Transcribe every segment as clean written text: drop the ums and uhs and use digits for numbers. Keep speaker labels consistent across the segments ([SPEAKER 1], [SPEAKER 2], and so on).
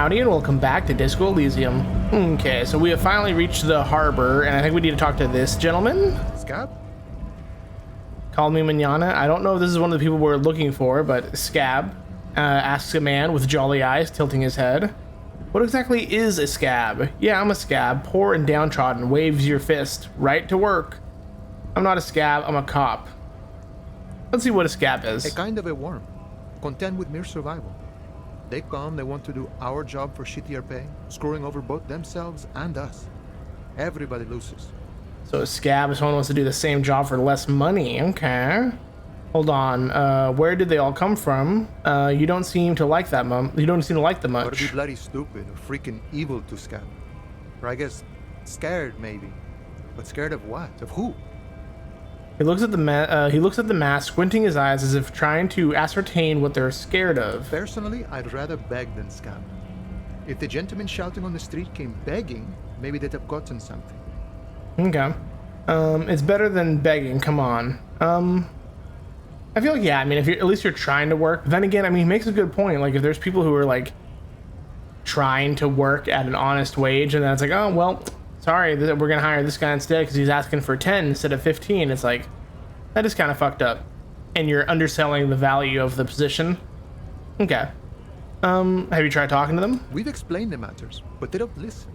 [SPEAKER 1] howdy, and welcome back to Disco Elysium. Okay, so we have finally reached the harbor, and I think we need to talk to this gentleman.
[SPEAKER 2] Scab?
[SPEAKER 1] Call me Manana. I don't know if this is one of the people we're looking for, but Scab asks a man with jolly eyes tilting his head. What exactly is a scab? Yeah, I'm a scab, poor and downtrodden, waves your fist. Right to work. I'm not a scab, I'm a cop. Let's see what a scab is.
[SPEAKER 2] A kind of a worm, content with mere survival. They come, they want to do our job for shittier pay, screwing over both themselves and us. Everybody loses.
[SPEAKER 1] So a scab is someone who wants to do the same job for less money. Okay. Hold on. Where did they all come from? You don't seem to like that, You don't seem to like them much.
[SPEAKER 2] Gotta be bloody stupid or freaking evil to scab. Or I guess scared maybe. But scared of what? Of who?
[SPEAKER 1] He looks at the mask, squinting his eyes as if trying to ascertain what they're scared of.
[SPEAKER 2] Personally, I'd rather beg than scab. If the gentleman shouting on the street came begging, maybe they'd have gotten something.
[SPEAKER 1] Okay. It's better than begging, come on. I feel like, yeah, I mean, if you're, at least you're trying to work. But then again, I mean, he makes a good point. Like, if there's people who are, like, trying to work at an honest wage, and then it's like, oh, well, sorry, we're going to hire this guy instead because he's asking for 10 instead of 15. It's like, that is kind of fucked up. And you're underselling the value of the position. Okay. Have you tried talking to them?
[SPEAKER 2] We've explained the matters, but they don't listen.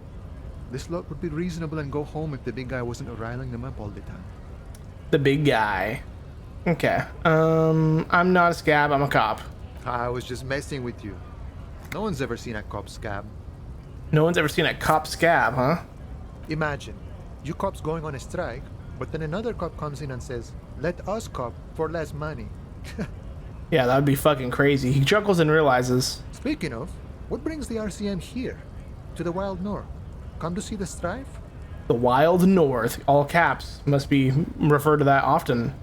[SPEAKER 2] This lot would be reasonable and go home if the big guy wasn't riling them up all the time.
[SPEAKER 1] The big guy. Okay. I'm not a scab, I'm a cop.
[SPEAKER 2] I was just messing with you. No one's ever seen a cop scab.
[SPEAKER 1] No one's ever seen a cop scab, huh?
[SPEAKER 2] Imagine, you cops going on a strike, but then another cop comes in and says, let us cop for less money.
[SPEAKER 1] Yeah, that would be fucking crazy. He chuckles and realizes.
[SPEAKER 2] Speaking of, what brings the RCM here? To the Wild North? Come to see the strife?
[SPEAKER 1] The Wild North, all caps, must be referred to that often.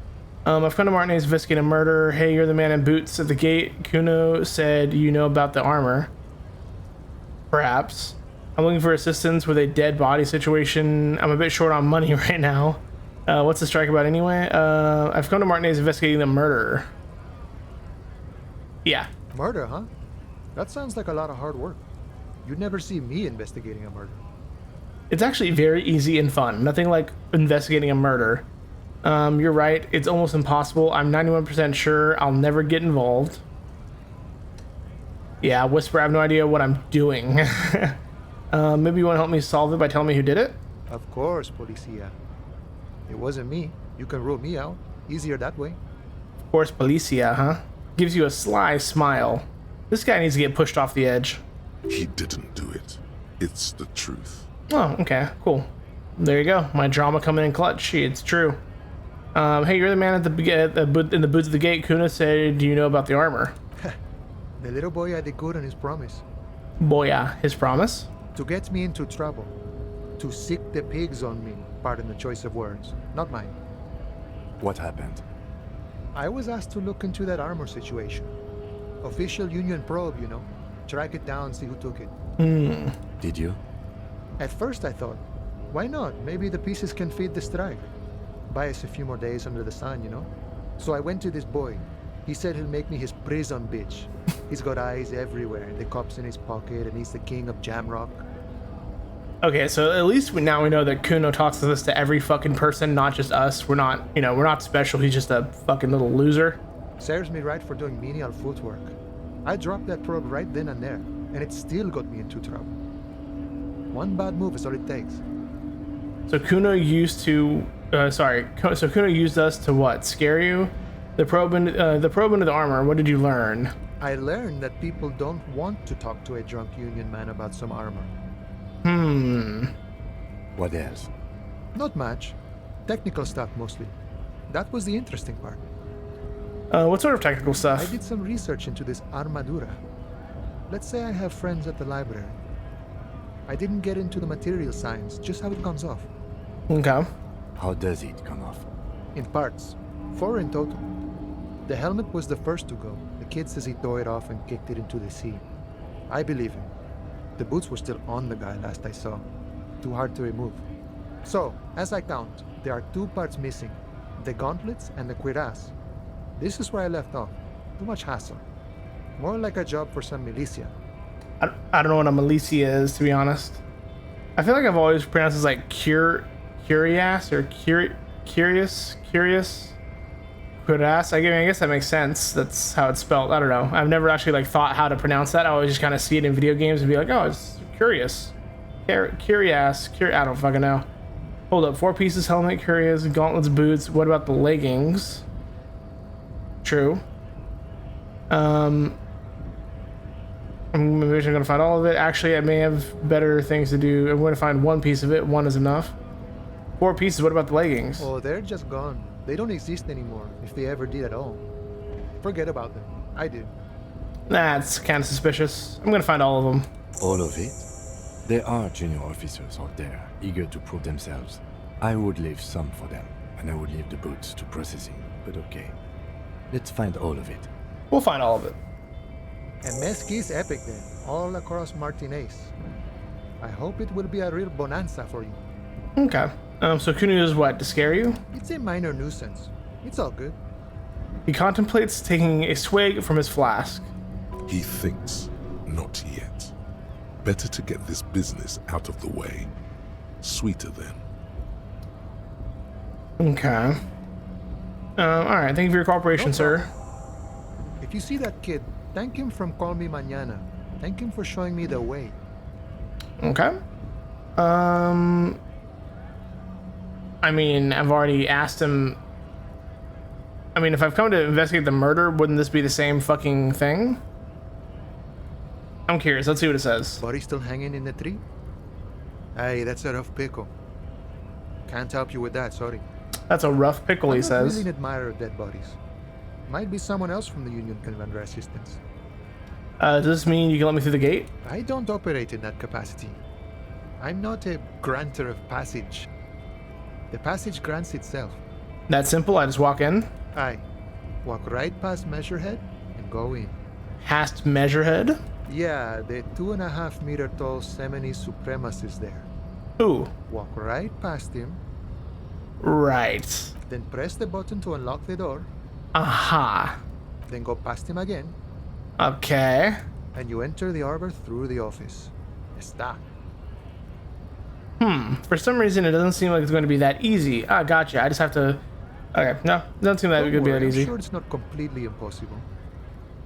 [SPEAKER 1] A friend of Martinez investigating a murder. Hey, you're the man in boots at the gate. Kuno said you know about the armor. Perhaps. I'm looking for assistance with a dead body situation. I'm a bit short on money right now. What's the strike about anyway? I've come to Martinez investigating the murder. Yeah.
[SPEAKER 2] Murder, huh? That sounds like a lot of hard work. You'd never see me investigating a murder.
[SPEAKER 1] It's actually very easy and fun. Nothing like investigating a murder. You're right. It's almost impossible. I'm 91% sure I'll never get involved. Yeah, Whisper, I have no idea what I'm doing. Maybe you want to help me solve it by telling me who did it?
[SPEAKER 2] Of course, Policia. It wasn't me. You can rule me out. Easier that way.
[SPEAKER 1] Of course, Policia, huh? Gives you a sly smile. This guy needs to get pushed off the edge.
[SPEAKER 3] He didn't do it. It's the truth.
[SPEAKER 1] Oh, okay, cool. There you go. My drama coming in clutch. It's true. Hey, you're the man at in the boots of the gate. Kuna said, do you know about the armor?
[SPEAKER 2] The little boy had the good on his promise.
[SPEAKER 1] Boya, his promise?
[SPEAKER 2] To get me into trouble. To sick the pigs on me. Pardon the choice of words. Not mine.
[SPEAKER 4] What happened?
[SPEAKER 2] I was asked to look into that armor situation. Official union probe, you know. Track it down, see who took it.
[SPEAKER 4] Did you?
[SPEAKER 2] At first I thought, why not? Maybe the pieces can feed the strike. Buy us a few more days under the sun, you know? So I went to this boy. He said he'll make me his prison bitch. He's got eyes everywhere, the cops in his pocket, and he's the king of Jamrock.
[SPEAKER 1] Okay, so at least now we know that Kuno talks to this to every fucking person, not just us. We're not, we're not special. He's just a fucking little loser.
[SPEAKER 2] Serves me right for doing menial footwork. I dropped that probe right then and there, and it still got me into trouble. One bad move is all it takes.
[SPEAKER 1] So Kuno used to, so Kuno used us to what? Scare you? The probe into the armor. What did you learn?
[SPEAKER 2] I learned that people don't want to talk to a drunk union man about some armor.
[SPEAKER 4] What else?
[SPEAKER 2] Not much. Technical stuff mostly. That was the interesting part.
[SPEAKER 1] What sort of technical stuff?
[SPEAKER 2] I did some research into this armadura. Let's say I have friends at the library. I didn't get into the material science, just how it comes off.
[SPEAKER 1] Okay.
[SPEAKER 4] How does it come off?
[SPEAKER 2] In parts. 4 in total. The helmet was the first to go. The kid says he tore it off and kicked it into the sea. I believe him. The boots were still on the guy last I saw. Too hard to remove. So, as I count, there are 2 parts missing. The gauntlets and the cuirass. This is where I left off. Too much hassle. More like a job for some militia.
[SPEAKER 1] I don't know what a militia is, to be honest. I feel like I've always pronounced it like curious or curious. Cuirass. I guess that makes sense. That's how it's spelled. I don't know. I've never actually like thought how to pronounce that. I always just kind of see it in video games and be like, oh, it's curious. Curious. I don't fucking know. Hold up. 4 pieces, helmet, curious, gauntlets, boots. What about the leggings? True. Maybe I'm gonna find all of it. Actually, I may have better things to do. I'm gonna find 1 piece of it. 1 is enough. 4 pieces. What about the leggings?
[SPEAKER 2] Oh, they're just gone. They don't exist anymore, if they ever did at all. Forget about them. I did.
[SPEAKER 1] That's kind of suspicious. I'm gonna find all of them.
[SPEAKER 4] All of it? There are junior officers out there, eager to prove themselves. I would leave some for them, and I would leave the boots to processing, but okay. Let's find all of it.
[SPEAKER 1] We'll find all of it.
[SPEAKER 2] And Mesqui's epic then, all across Martinez. I hope it will be a real bonanza for you.
[SPEAKER 1] Okay. So Kunu is what, to scare you?
[SPEAKER 2] It's a minor nuisance. It's all good.
[SPEAKER 1] He contemplates taking a swig from his flask.
[SPEAKER 3] He thinks, not yet. Better to get this business out of the way. Sweeter then.
[SPEAKER 1] Okay. Alright, thank you for your cooperation, sir.
[SPEAKER 2] If you see that kid, thank him from Call Me Mañana. Thank him for showing me the way.
[SPEAKER 1] Okay. I mean, I've already asked him. I mean, if I've come to investigate the murder, wouldn't this be the same fucking thing? I'm curious. Let's see what it says.
[SPEAKER 2] Body still hanging in the tree? Hey, that's a rough pickle. Can't help you with that, sorry.
[SPEAKER 1] That's a rough pickle, he
[SPEAKER 2] I'm not
[SPEAKER 1] says.
[SPEAKER 2] really an admirer of dead bodies. Might be someone else from the Union can render assistance.
[SPEAKER 1] Does this mean you can let me through the gate?
[SPEAKER 2] I don't operate in that capacity. I'm not a granter of passage. The passage grants itself.
[SPEAKER 1] That simple? I just walk in?
[SPEAKER 2] Aye. Walk right past Measurehead and go in.
[SPEAKER 1] Past Measurehead?
[SPEAKER 2] Yeah, the 2.5 meter tall SEMENESE supremacist there.
[SPEAKER 1] Ooh.
[SPEAKER 2] Walk right past him,
[SPEAKER 1] Right.
[SPEAKER 2] then press the button to unlock the door,
[SPEAKER 1] Aha.
[SPEAKER 2] then go past him again,
[SPEAKER 1] Okay.
[SPEAKER 2] and you enter the arbor through the office. Está.
[SPEAKER 1] For some reason, it doesn't seem like it's going to be that easy. Ah, gotcha. I just have to... Okay, no. Doesn't seem like it
[SPEAKER 2] Don't
[SPEAKER 1] could be that
[SPEAKER 2] worry,
[SPEAKER 1] easy.
[SPEAKER 2] I'm sure it's not completely impossible.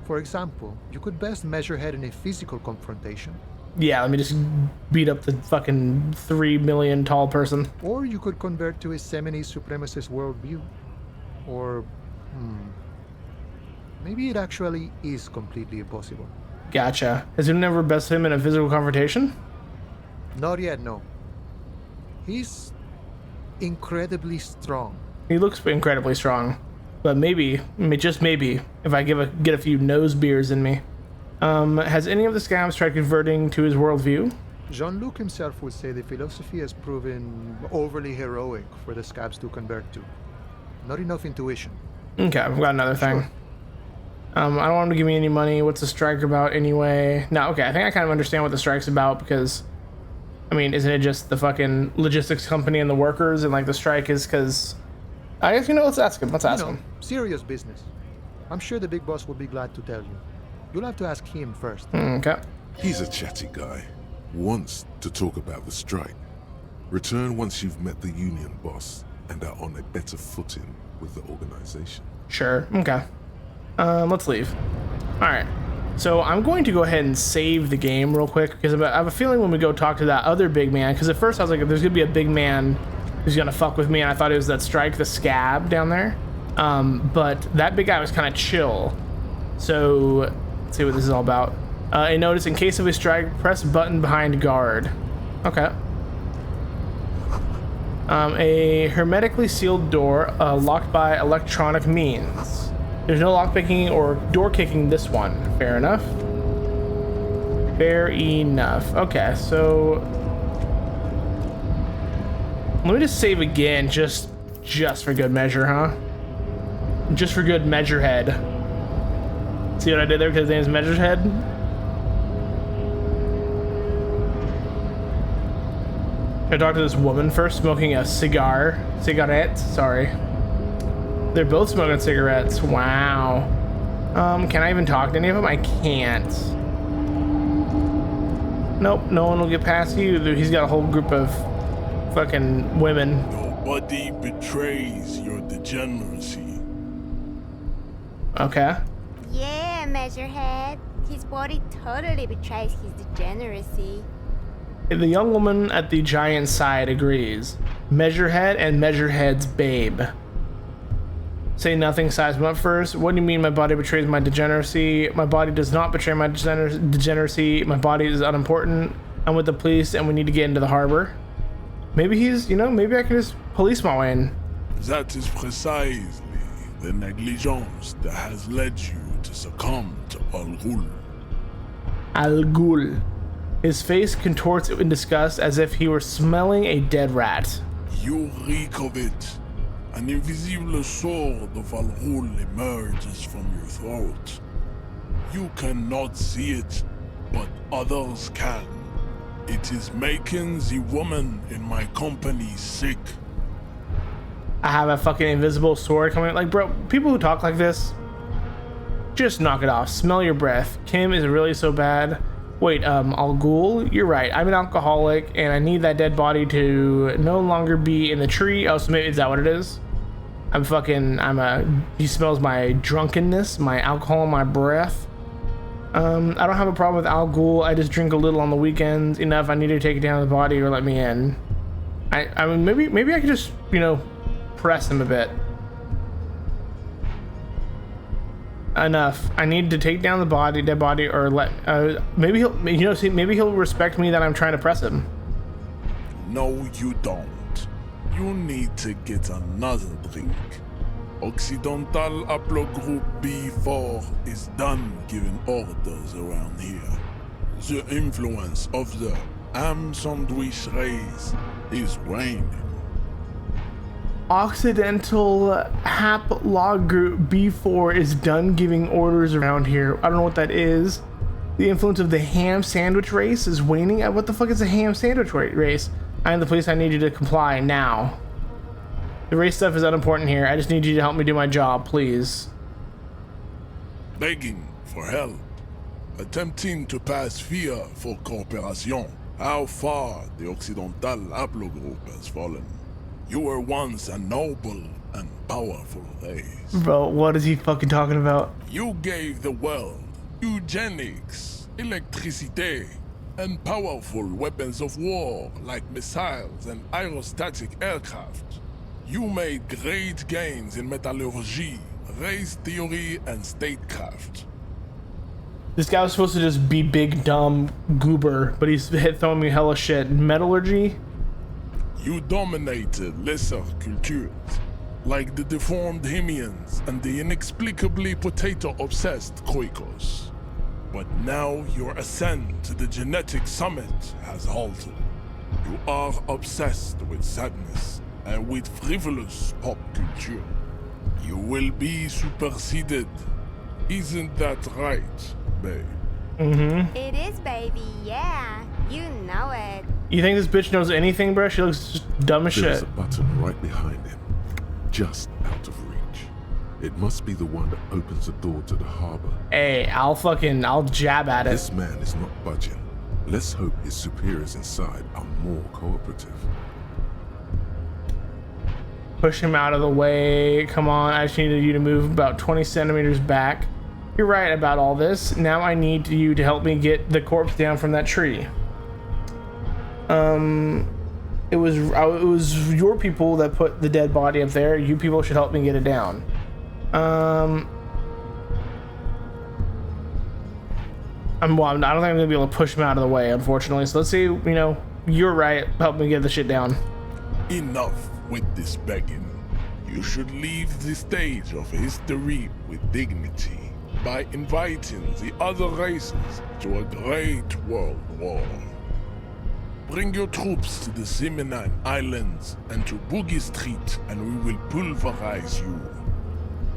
[SPEAKER 2] For example, you could best Measurehead in a physical confrontation.
[SPEAKER 1] Yeah, let me just beat up the fucking 3 million tall person.
[SPEAKER 2] Or you could convert to a SEMENESE supremacist worldview. Or, maybe it actually is completely impossible.
[SPEAKER 1] Gotcha. Has anyone ever bested him in a physical confrontation?
[SPEAKER 2] Not yet, no. He's incredibly strong.
[SPEAKER 1] He looks incredibly strong. But maybe, just maybe, if I get a few nose beers in me. Has any of the scabs tried converting to his worldview?
[SPEAKER 2] Jean-Luc himself would say the philosophy has proven overly heroic for the scabs to convert to. Not enough intuition.
[SPEAKER 1] Okay, I've got another thing.
[SPEAKER 2] Sure.
[SPEAKER 1] I don't want him to give me any money. What's the strike about anyway? No, okay, I think I kind of understand what the strike's about because, I mean, isn't it just the fucking logistics company and the workers and like the strike is because, I guess, let's ask him. Let's ask him.
[SPEAKER 2] Serious business. I'm sure the big boss will be glad to tell you. You'll have to ask him first.
[SPEAKER 1] Okay.
[SPEAKER 3] He's a chatty guy. Wants to talk about the strike. Return once you've met the union boss and are on a better footing with the organization.
[SPEAKER 1] Sure. Okay. Let's leave. All right. So I'm going to go ahead and save the game real quick because I have a feeling when we go talk to that other big man, because at first I was like, there's gonna be a big man who's gonna fuck with me, and I thought it was that strike, the scab down there. But that big guy was kind of chill. So let's see what this is all about. A notice: in case of a strike, press button behind guard. Okay. A hermetically sealed door locked by electronic means. There's no lockpicking or door kicking this one. Fair enough. Fair enough. Okay, so let me just save again, just for good measure, huh? Just for good measurehead. See what I did there because his name is Measurehead? Can I talk to this woman first, smoking a cigarette, sorry. They're both smoking cigarettes, wow. Can I even talk to any of them? I can't. Nope, no one will get past you. He's got a whole group of fucking women.
[SPEAKER 5] Nobody betrays your degeneracy.
[SPEAKER 1] Okay.
[SPEAKER 6] Yeah, Measurehead. His body totally betrays his degeneracy.
[SPEAKER 1] The young woman at the giant's side agrees. Measurehead and Measurehead's babe. Say nothing, size him up first. What do you mean my body betrays my degeneracy? My body does not betray my degeneracy. My body is unimportant. I'm with the police and we need to get into the harbor. Maybe he's, maybe I can just police my way in.
[SPEAKER 5] That is precisely the negligence that has led you to succumb to Al Ghul.
[SPEAKER 1] Al Ghul. His face contorts in disgust as if he were smelling a dead rat.
[SPEAKER 5] You reek of it. An invisible sword of Al Ghul emerges from your throat. You cannot see it, but others can. It is making the woman in my company sick.
[SPEAKER 1] I have a fucking invisible sword coming. Like, bro, people who talk like this, just knock it off. Smell your breath. Kim is really so bad. Wait, Al Ghul, you're right. I'm an alcoholic, and I need that dead body to no longer be in the tree. Oh, so maybe is that what it is? He smells my drunkenness, my alcohol in my breath. I don't have a problem with Al Ghul. I just drink a little on the weekends. Enough. I need to take it down to the body or let me in. I mean, maybe I could just, press him a bit. Enough. I need to take down the dead body, or maybe he'll respect me that I'm trying to press him.
[SPEAKER 5] No, you don't. You need to get another drink. Occidental Haplogroup B4 is done giving orders around here. The influence of the ham sandwich race is waning.
[SPEAKER 1] Occidental Haplogroup B4 is done giving orders around here. I don't know what that is. The influence of the ham sandwich race is waning. What the fuck is a ham sandwich race? I am the police. I need you to comply now. The race stuff is unimportant here. I just need you to help me do my job, please.
[SPEAKER 5] Begging for help. Attempting to pass via for cooperation. How far the Occidental Haplogroup has fallen. You were once a noble and powerful race.
[SPEAKER 1] Bro, what is he fucking talking about?
[SPEAKER 5] You gave the world eugenics, electricity, and powerful weapons of war like missiles and aerostatic aircraft. You made great gains in metallurgy, race theory, and statecraft.
[SPEAKER 1] This guy was supposed to just be big, dumb goober, but he's throwing me hella shit. Metallurgy?
[SPEAKER 5] You dominated lesser cultures, like the deformed Hemians and the inexplicably potato-obsessed Khoikos. But now your ascent to the genetic summit has halted. You are obsessed with sadness and with frivolous pop culture. You will be superseded. Isn't that right, babe?
[SPEAKER 1] Mm-hmm.
[SPEAKER 6] It is, baby, yeah. You know it.
[SPEAKER 1] You think this bitch knows anything, bro? She looks just dumb as
[SPEAKER 3] There's
[SPEAKER 1] shit.
[SPEAKER 3] a button right behind him, just out of reach. It must be the one that opens the door to the harbor.
[SPEAKER 1] Hey, I'll jab at it.
[SPEAKER 3] This man is not budging. Let's hope his superiors inside are more cooperative.
[SPEAKER 1] Push him out of the way. Come on, I just needed you to move about 20 centimeters back. You're right about all this. Now I need you to help me get the corpse down from that tree. It was your people that put the dead body up there. You people should help me get it down. I don't think I'm gonna be able to push him out of the way, unfortunately. So let's see, you're right. Help me get the shit down.
[SPEAKER 5] Enough with this begging. You should leave the stage of history with dignity by inviting the other races to a great world war. Bring your troops to the Semenene Islands and to Boogie Street, and we will pulverize you.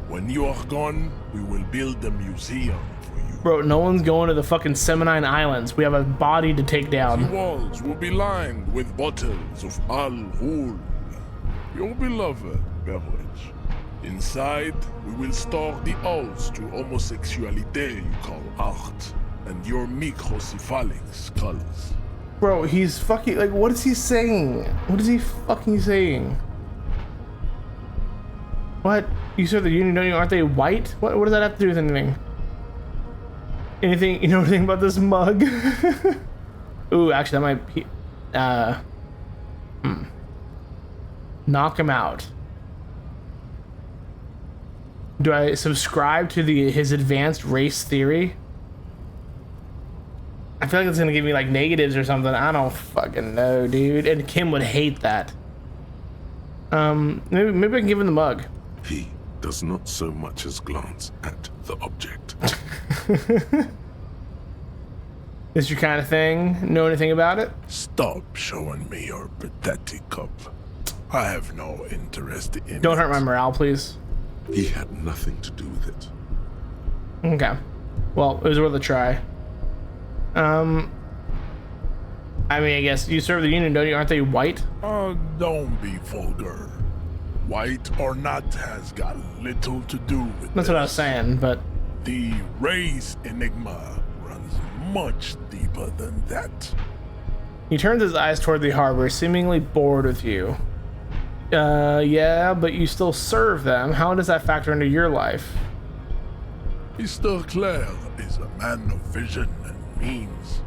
[SPEAKER 5] When you are gone, we will build a museum for you.
[SPEAKER 1] Bro, no one's going to the fucking Semenine Islands. We have a body to take
[SPEAKER 5] The
[SPEAKER 1] down.
[SPEAKER 5] walls will be lined with bottles of Al Ghul, your beloved beverage. Inside, we will store the odes to homosexuality you call art. and your microcephalic skulls.
[SPEAKER 1] Bro, he's fucking, like, what is he saying? What is he fucking saying? What? You serve the Union, don't you? Aren't they white? What does that have to do with anything? Anything, you know anything about this mug? Ooh, actually, that might be, knock him out. Do I subscribe to his advanced race theory? I feel like it's gonna give me like negatives or something. I don't fucking know, dude. And Kim would hate that. Maybe I can give him the mug.
[SPEAKER 3] He does not so much as glance at the object.
[SPEAKER 1] This your kind of thing? Know anything about it?
[SPEAKER 5] Stop showing me your pathetic cup. I have no interest in
[SPEAKER 1] Don't
[SPEAKER 5] it.
[SPEAKER 1] hurt my morale, please.
[SPEAKER 3] He had nothing to do with it.
[SPEAKER 1] Okay. Well, it was worth a try. I mean, I guess you serve the Union, don't you? Aren't they white?
[SPEAKER 5] Don't be vulgar. White or not has got little to do with
[SPEAKER 1] That's
[SPEAKER 5] this.
[SPEAKER 1] what I was saying, but
[SPEAKER 5] The race enigma runs much deeper than that.
[SPEAKER 1] he turns his eyes toward the harbor, seemingly bored with you. Yeah, but you still serve them. How does that factor into your life?
[SPEAKER 5] Mr. Clare is a man of vision and means.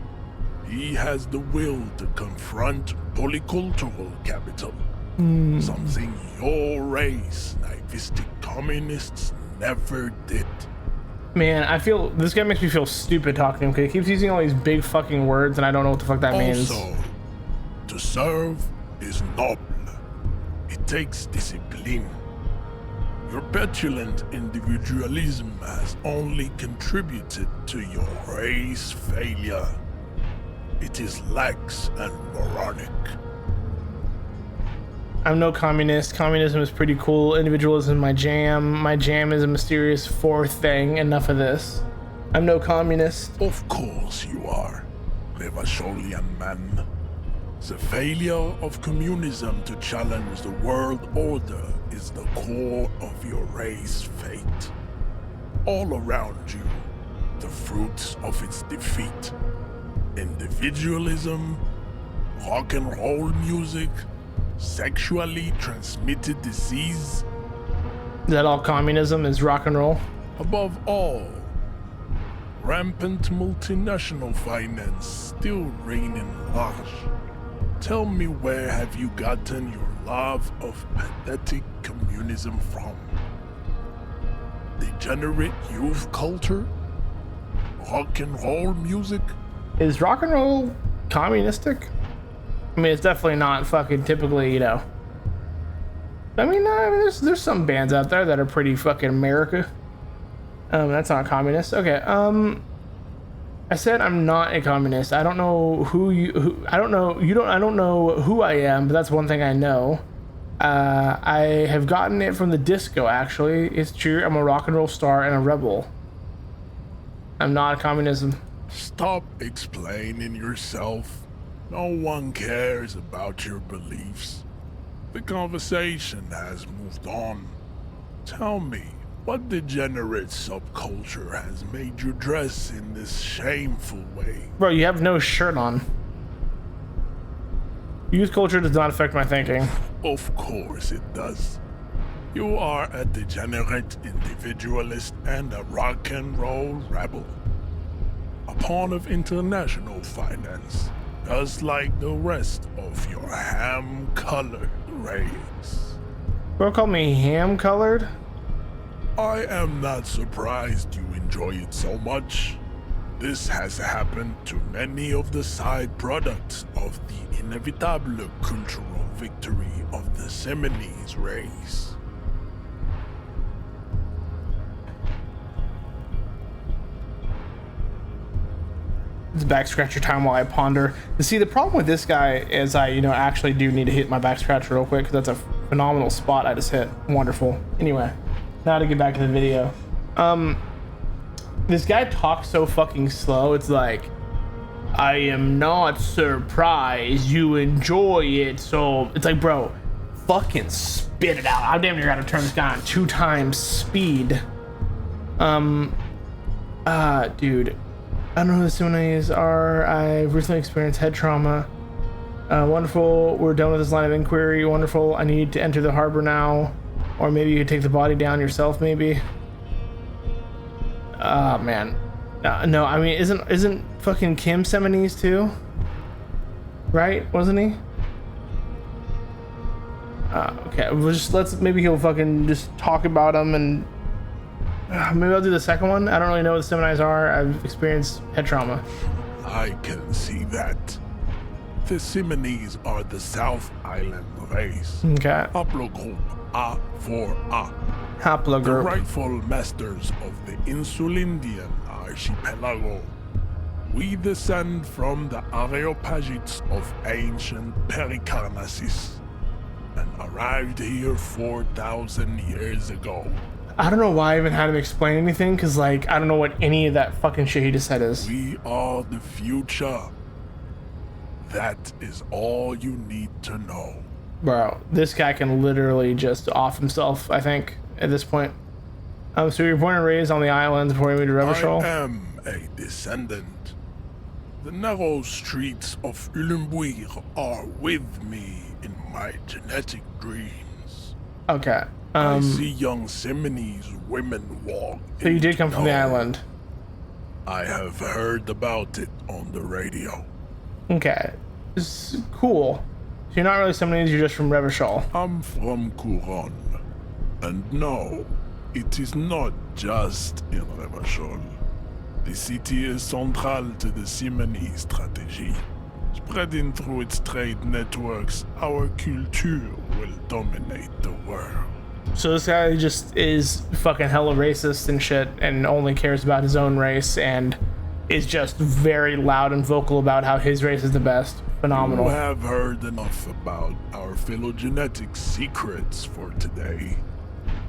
[SPEAKER 5] He has the will to confront polycultural capital. Something your race, naivistic communists, never did.
[SPEAKER 1] Man, I feel this guy makes me feel stupid talking to him because he keeps using all these big fucking words and I don't know what the fuck that means.
[SPEAKER 5] Also, to serve is noble. It takes discipline. Your petulant individualism has only contributed to your race failure. It is lax and moronic.
[SPEAKER 1] I'm no communist. Communism is pretty cool. Individualism is my jam. My jam is a mysterious fourth thing. Enough of this. I'm no communist.
[SPEAKER 5] Of course you are, Levasholian man. The failure of communism to challenge the world order is the core of your race fate. All around you, the fruits of its defeat. Individualism, rock and roll music, sexually transmitted disease.
[SPEAKER 1] Is that all communism is rock and roll?
[SPEAKER 5] Above all, rampant multinational finance still reigning large. Tell me, where have you gotten your love of pathetic communism from? Degenerate youth culture? Rock and roll music?
[SPEAKER 1] Is rock and roll communistic? I mean, it's definitely not fucking typically, you know. I mean, there's some bands out there that are pretty fucking America. That's not communist. Okay. I said I'm not a communist. I don't know I don't know who I am, but that's one thing I know. I have gotten it from the disco, actually. It's true. I'm a rock and roll star and a rebel. I'm not a communism.
[SPEAKER 5] Stop explaining yourself. No one cares about your beliefs. The conversation has moved on. Tell me, what degenerate subculture has made you dress in this shameful way?
[SPEAKER 1] Bro, you have no shirt on. Youth culture does not affect my thinking.
[SPEAKER 5] Of course it does. You are a degenerate individualist and a rock and roll rebel. A pawn of international finance, just like the rest of your ham-colored race.
[SPEAKER 1] Bro called me ham-colored?
[SPEAKER 5] I am not surprised you enjoy it so much. This has happened to many of the side products of the inevitable cultural victory of the SEMENESE race.
[SPEAKER 1] It's back scratcher time while I ponder. You see, the problem with this guy is I, actually do need to hit my back scratcher real quick because that's a phenomenal spot I just hit. Wonderful. Anyway, now to get back to the video. This guy talks so fucking slow. It's like, I am not surprised you enjoy it. So it's like, bro, fucking spit it out. I damn near gotta turn this guy on 2 times speed. Dude. I don't know who the SEMENESE are. I've recently experienced head trauma. Wonderful. We're done with this line of inquiry. Wonderful. I need to enter the harbor now. Or maybe you could take the body down yourself, maybe. Oh, man. No, I mean, isn't fucking Kim SEMENESE too? Right? Wasn't he? Okay, maybe he'll fucking just talk about him and maybe I'll do the second one. I don't really know what the SEMENESE are. I've experienced head trauma.
[SPEAKER 5] I can see that. The SEMENESE are the South Island race.
[SPEAKER 1] Okay.
[SPEAKER 5] Haplogroup A4A. The
[SPEAKER 1] Haplogroup.
[SPEAKER 5] rightful masters of the Insulindian archipelago. We descend from the Areopagites of ancient Pericarnassus and arrived here 4,000 years ago.
[SPEAKER 1] I don't know why I even had him explain anything, because, like, I don't know what any of that fucking shit he just said is.
[SPEAKER 5] We are the future. That is all you need to know.
[SPEAKER 1] Bro, this guy can literally just off himself, I think, at this point. So you're born and raised on the islands before you moved to Revachol?
[SPEAKER 5] I am a descendant. The narrow streets of Ulimbuir are with me in my genetic dreams.
[SPEAKER 1] Okay.
[SPEAKER 5] I see young SEMENESE women walk.
[SPEAKER 1] So you did come from the island.
[SPEAKER 5] I have heard about it on the radio.
[SPEAKER 1] Okay. This is cool. So you're not really SEMENESE, you're just from Revachol.
[SPEAKER 5] I'm from Couronne. And no, it is not just in Revachol. The city is central to the SEMENESE strategy. Spreading through its trade networks, our culture will dominate the world.
[SPEAKER 1] So this guy just is fucking hella racist and shit and only cares about his own race and is just very loud and vocal about how his race is the best. Phenomenal.
[SPEAKER 5] You have heard enough about our phylogenetic secrets for today.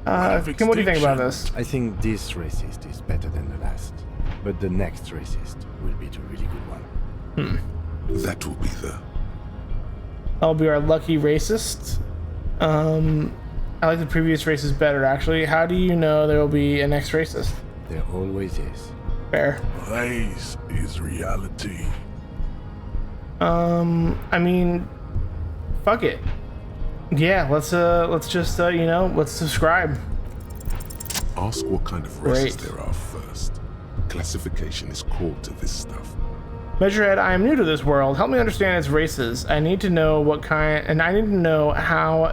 [SPEAKER 1] Kim, what do you think about this?
[SPEAKER 4] I think this racist is better than the last. But the next racist will be the really good one.
[SPEAKER 3] That will be the...
[SPEAKER 1] I'll be our lucky racist. I like the previous races better, actually. How do you know there will be a next racist?
[SPEAKER 4] There always is.
[SPEAKER 1] Fair.
[SPEAKER 5] Race is reality.
[SPEAKER 1] I mean, fuck it. Yeah, let's just let's subscribe.
[SPEAKER 3] Ask what kind of races
[SPEAKER 1] Great.
[SPEAKER 3] there are first. Classification is core to this stuff.
[SPEAKER 1] Measurehead, I am new to this world. Help me understand its races. I need to know what kind, and I need to know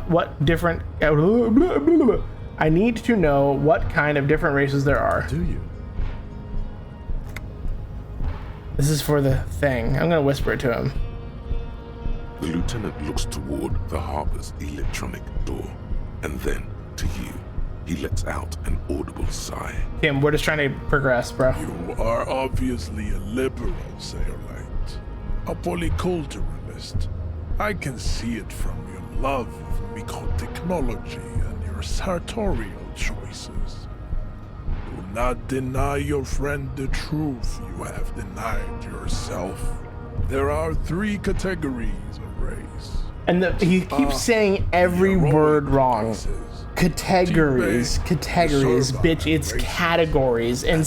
[SPEAKER 1] what different. I need to know what kind of different races there are.
[SPEAKER 4] Do you?
[SPEAKER 1] This is for the thing. I'm gonna whisper it to him.
[SPEAKER 3] The lieutenant looks toward the harbor's electronic door, and then to you. He lets out an audible sigh.
[SPEAKER 1] Kim, we're just trying to progress, bro.
[SPEAKER 5] You are obviously a liberal, Sailite. A polyculturalist. I can see it from your love of microtechnology and your sartorial choices. Do not deny your friend the truth you have denied yourself. There are 3 categories of race.
[SPEAKER 1] And he keeps saying every
[SPEAKER 5] Heroic
[SPEAKER 1] word wrong.
[SPEAKER 5] races.
[SPEAKER 1] Categories, bitch. It's categories, and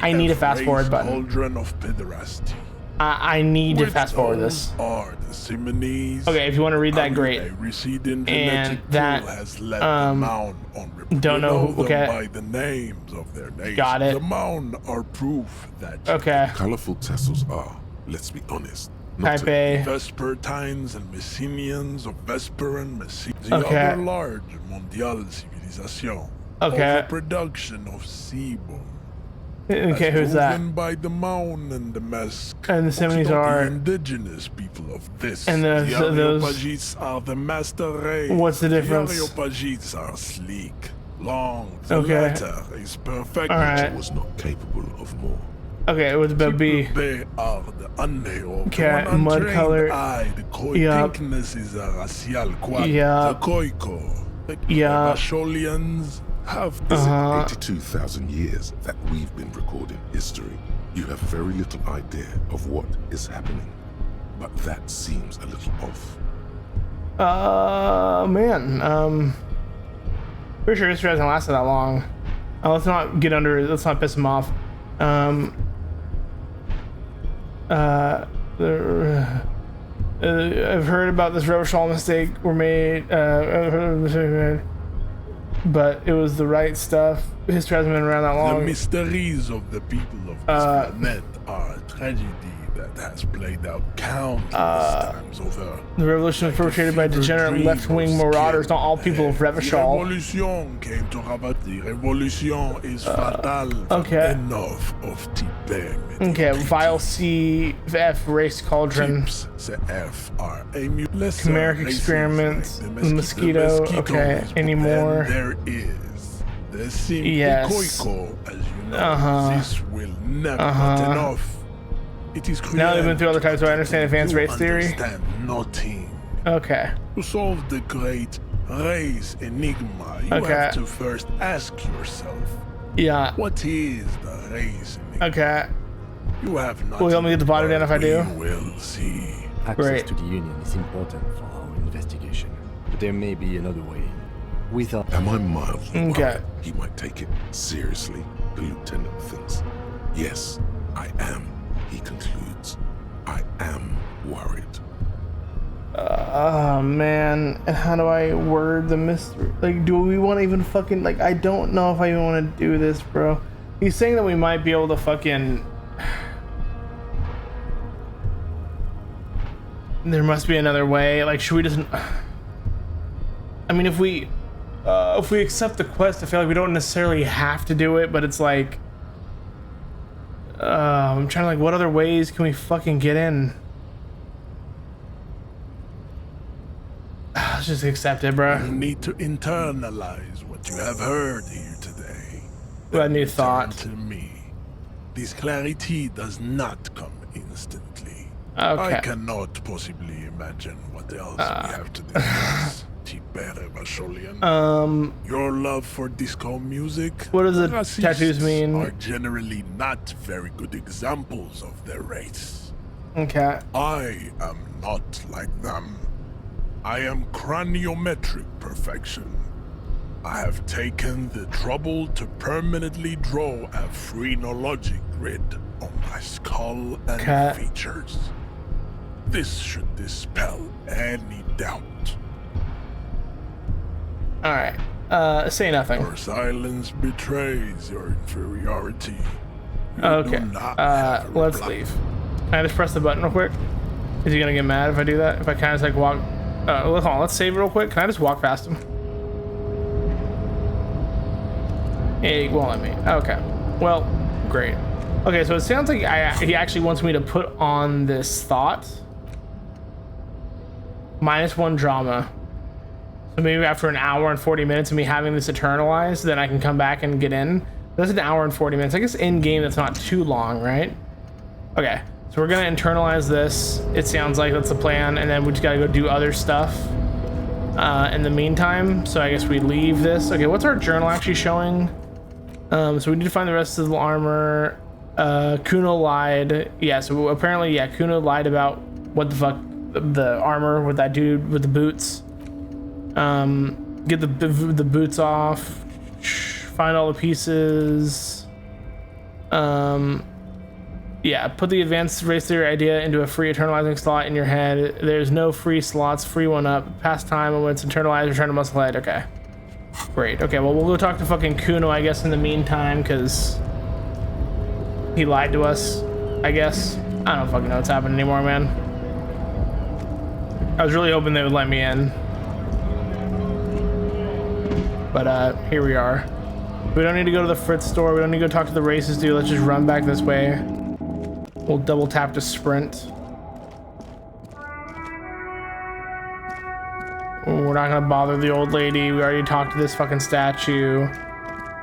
[SPEAKER 1] I need a fast forward button.
[SPEAKER 5] Cauldron of pederasty.
[SPEAKER 1] I need to fast forward this.
[SPEAKER 5] Are the SEMENESE.
[SPEAKER 1] Okay, if you want to read that, great.
[SPEAKER 5] A receding
[SPEAKER 1] And
[SPEAKER 5] genetic
[SPEAKER 1] that,
[SPEAKER 5] pool has led the Mound on
[SPEAKER 1] don't know.
[SPEAKER 5] them
[SPEAKER 1] Okay,
[SPEAKER 5] by the names of their nations.
[SPEAKER 1] got it.
[SPEAKER 5] The Mound are proof that
[SPEAKER 1] Okay,
[SPEAKER 3] Colorful tassels are, let's be honest,
[SPEAKER 1] type A.
[SPEAKER 5] Vespertines and Messenians of Vesper and Messene. The
[SPEAKER 1] Okay.
[SPEAKER 5] other large mondial civilization.
[SPEAKER 1] Okay.
[SPEAKER 5] Overproduction of sebum.
[SPEAKER 1] Okay, who's that?
[SPEAKER 5] Proven by the Maun and the Mesk.
[SPEAKER 1] And the SEMENESE
[SPEAKER 5] The
[SPEAKER 1] are.
[SPEAKER 5] indigenous people of this.
[SPEAKER 1] And
[SPEAKER 5] the
[SPEAKER 1] those-
[SPEAKER 5] Areopagites are the master race.
[SPEAKER 1] What's the difference?
[SPEAKER 5] The Areopagites are sleek, long. The
[SPEAKER 1] Okay.
[SPEAKER 5] latter is perfect.
[SPEAKER 1] All right.
[SPEAKER 3] was not capable of more.
[SPEAKER 1] Okay, it was about B.
[SPEAKER 5] They are the unknown.
[SPEAKER 1] Okay, mud color.
[SPEAKER 5] The koi
[SPEAKER 1] Yup.
[SPEAKER 5] pinkness is a racial quad.
[SPEAKER 1] Yup.
[SPEAKER 5] The Koiko. The
[SPEAKER 1] Yup.
[SPEAKER 5] Revacholians have
[SPEAKER 3] Is
[SPEAKER 1] Uh-huh.
[SPEAKER 3] it 82,000 years that we've been recording history? You have very little idea of what is happening. But that seems a little off.
[SPEAKER 1] Man, pretty sure history hasn't lasted that long. Let's not piss him off. I've heard about this Revachol mistake were made, but it was the right stuff. History hasn't been around that long.
[SPEAKER 5] The mysteries of the people of this planet are a tragedy that has played out countless times over.
[SPEAKER 1] The revolution was perpetrated by degenerate left-wing marauders, not all people of
[SPEAKER 5] The
[SPEAKER 1] Revachol.
[SPEAKER 5] revolution came to rabat. The revolution is fatal.
[SPEAKER 1] Okay.
[SPEAKER 5] Enough of Tibet.
[SPEAKER 1] Okay, vile CF race cauldron.
[SPEAKER 5] Tips, CF are a lesser
[SPEAKER 1] Chimeric
[SPEAKER 5] races
[SPEAKER 1] experiments,
[SPEAKER 5] like
[SPEAKER 1] the mosquito, okay,
[SPEAKER 5] mosquitoes, but
[SPEAKER 1] anymore.
[SPEAKER 5] then there is the
[SPEAKER 1] Yes.
[SPEAKER 5] Simpicoico, as you know. This will never get enough. It is cruel.
[SPEAKER 1] Now they've been through other types, so I understand advanced
[SPEAKER 5] You
[SPEAKER 1] race theory.
[SPEAKER 5] Understand nothing.
[SPEAKER 1] Okay.
[SPEAKER 5] To solve the great race enigma, you
[SPEAKER 1] Okay.
[SPEAKER 5] have to first ask yourself,
[SPEAKER 1] Yeah.
[SPEAKER 5] what is the race enigma?
[SPEAKER 1] Okay.
[SPEAKER 5] You have not.
[SPEAKER 1] Will you help me get the body down if I do?
[SPEAKER 5] We will see.
[SPEAKER 4] Access
[SPEAKER 1] Great.
[SPEAKER 4] to the Union is important for our investigation, but there may be another way. Without
[SPEAKER 3] Am I mildly
[SPEAKER 1] Okay.
[SPEAKER 3] worried he might take it seriously? The lieutenant thinks. Yes, I am, he concludes. I am worried.
[SPEAKER 1] Oh man, and how do I word the mystery? Like, do we want to even fucking, like, I don't know if I even want to do this, bro. He's saying that we might be able to fucking... There must be another way. Like, should we just... I mean, if we accept the quest, I feel like we don't necessarily have to do it, but it's like... I'm trying to, like, what other ways can we fucking get in? Let's just accept it, bro.
[SPEAKER 5] You need to internalize what you have heard here today.
[SPEAKER 1] What a new
[SPEAKER 5] Turn
[SPEAKER 1] thought.
[SPEAKER 5] to me. This clarity does not come instantly.
[SPEAKER 1] Okay.
[SPEAKER 5] I cannot possibly imagine what else we have to discuss. Tibere Vasholian. Your love for disco music.
[SPEAKER 1] What does the
[SPEAKER 5] racists
[SPEAKER 1] tattoos mean?
[SPEAKER 5] Are generally not very good examples of their race.
[SPEAKER 1] Okay.
[SPEAKER 5] I am not like them. I am craniometric perfection. I have taken the trouble to permanently draw a phrenologic grid on my skull and
[SPEAKER 1] Okay.
[SPEAKER 5] features. This should dispel any doubt.
[SPEAKER 1] Alright. Say nothing.
[SPEAKER 5] Your silence betrays your inferiority. You
[SPEAKER 1] Okay.
[SPEAKER 5] do not have a
[SPEAKER 1] Let's
[SPEAKER 5] reply.
[SPEAKER 1] leave. Can I just press the button real quick? Is he gonna get mad if I do that? If I kind of just like walk... hold on, let's save real quick. Can I just walk past him? Yeah, he won't let me. Okay. Well, great. Okay, so it sounds like he actually wants me to put on this thought. -1 drama. So maybe after an hour and 40 minutes of me having this eternalized, then I can come back and get in. That's an hour and 40 minutes. I guess in game that's not too long, right? Okay, so we're gonna internalize this. It sounds like that's the plan, and then we just gotta go do other stuff in the meantime. So I guess we leave this. Okay, what's our journal actually showing? So we need to find the rest of the armor. Kuno lied. Yeah, so apparently, yeah, Kuno lied about what the fuck the armor with that dude with the boots. Get the boots off. Find all the pieces. Yeah, put the advanced race theory idea into a free eternalizing slot in your head. There's no free slots. Free one up. Past time, and when it's internalized, return to muscle head. Okay. Great. Okay, well, we'll go talk to fucking Kuno, I guess, in the meantime, because he lied to us, I guess. I don't fucking know what's happening anymore, man. I was really hoping they would let me in. But, here we are. We don't need to go to the Fritz store. We don't need to go talk to the racist dude. Let's just run back this way. We'll double tap to sprint. We're not gonna bother the old lady. We already talked to this fucking statue.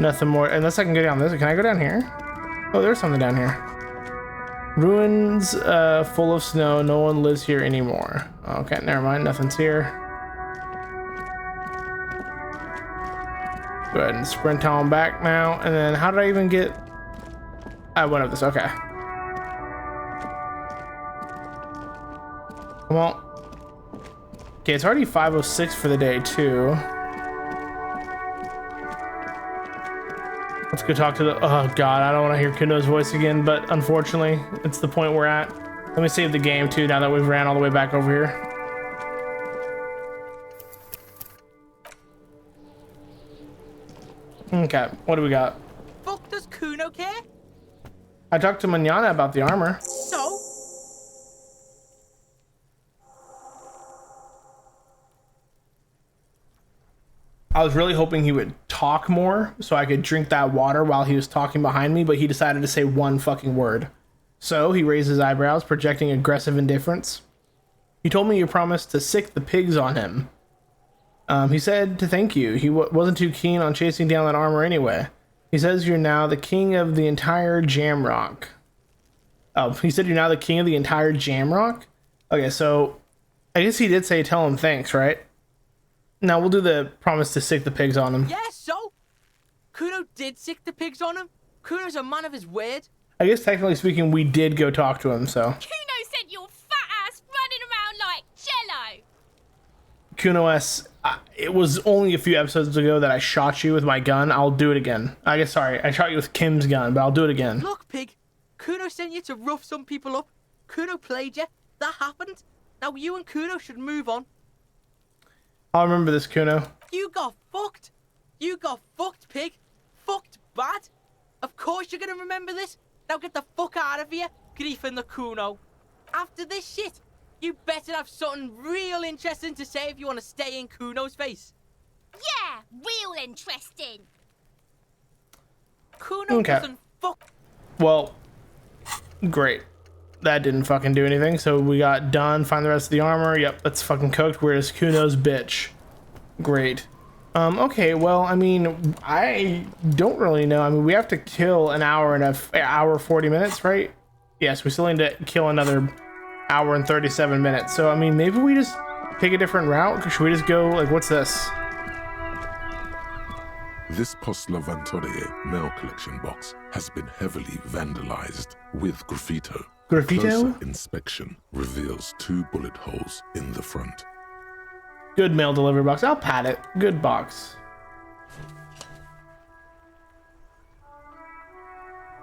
[SPEAKER 1] Nothing more. Unless I can go down this. Can I go down here? Oh, there's something down here. Ruins full of snow. No one lives here anymore. Okay, never mind. Nothing's here. Go ahead and sprint on back now. And then how did I even get... I went up this. Okay. Come on. Okay, it's already 5:06 for the day, too. Let's go talk to the... Oh, God, I don't want to hear Kuno's voice again, but unfortunately, it's the point we're at. Let me save the game too now that we've ran all the way back over here. Okay, what do we got?
[SPEAKER 7] Fuck does Kuno care?
[SPEAKER 1] I talked to Manana about the armor.
[SPEAKER 7] So?
[SPEAKER 1] I was really hoping he would talk more so I could drink that water while he was talking behind me, but he decided to say one fucking word. So he raised his eyebrows, projecting aggressive indifference. He told me you promised to sick the pigs on him. He said to thank you. He wasn't too keen on chasing down that armor anyway. He says you're now the king of the entire Jamrock. Oh, he said you're now the king of the entire Jamrock? Okay, so I guess he did say tell him thanks, right? Now we'll do the promise to sick the pigs on him.
[SPEAKER 7] Yeah, so? Kuno did sick the pigs on him. Kuno's a man of his word.
[SPEAKER 1] I guess technically speaking, we did go talk to him, so.
[SPEAKER 8] Kuno sent your fat ass running around like jello.
[SPEAKER 1] Kuno S, it was only a few episodes ago that I shot you with my gun. I'll do it again. I guess, sorry, I shot you with Kim's gun, but I'll do it again.
[SPEAKER 7] Look, pig. Kuno sent you to rough some people up. Kuno played you. That happened. Now you and Kuno should move on.
[SPEAKER 1] I'll remember this, Kuno.
[SPEAKER 7] You got fucked. You got fucked, pig. Fucked bad. Of course you're gonna remember this. Now get the fuck out of here, griefing the Kuno. After this shit, you better have something real interesting to say if you want to stay in Kuno's face.
[SPEAKER 8] Yeah, real interesting.
[SPEAKER 7] Kuno
[SPEAKER 1] Okay.
[SPEAKER 7] doesn't fuck.
[SPEAKER 1] Well, great. That didn't fucking do anything, so we got done. Find the rest of the armor. Yep, that's fucking cooked. Where's Kuno's bitch? Great. Okay, well, I mean, I don't really know. I mean, we have to kill an hour and hour 40 minutes, right? Yes, we still need to kill another hour and 37 minutes. So, I mean, maybe we just take a different route. Should we just go, like, what's this?
[SPEAKER 3] This Post Levantorie mail collection box has been heavily vandalized with graffito.
[SPEAKER 1] Graffito?
[SPEAKER 3] Closer inspection reveals 2 bullet holes in the front.
[SPEAKER 1] Good mail delivery box. I'll pat it. Good box.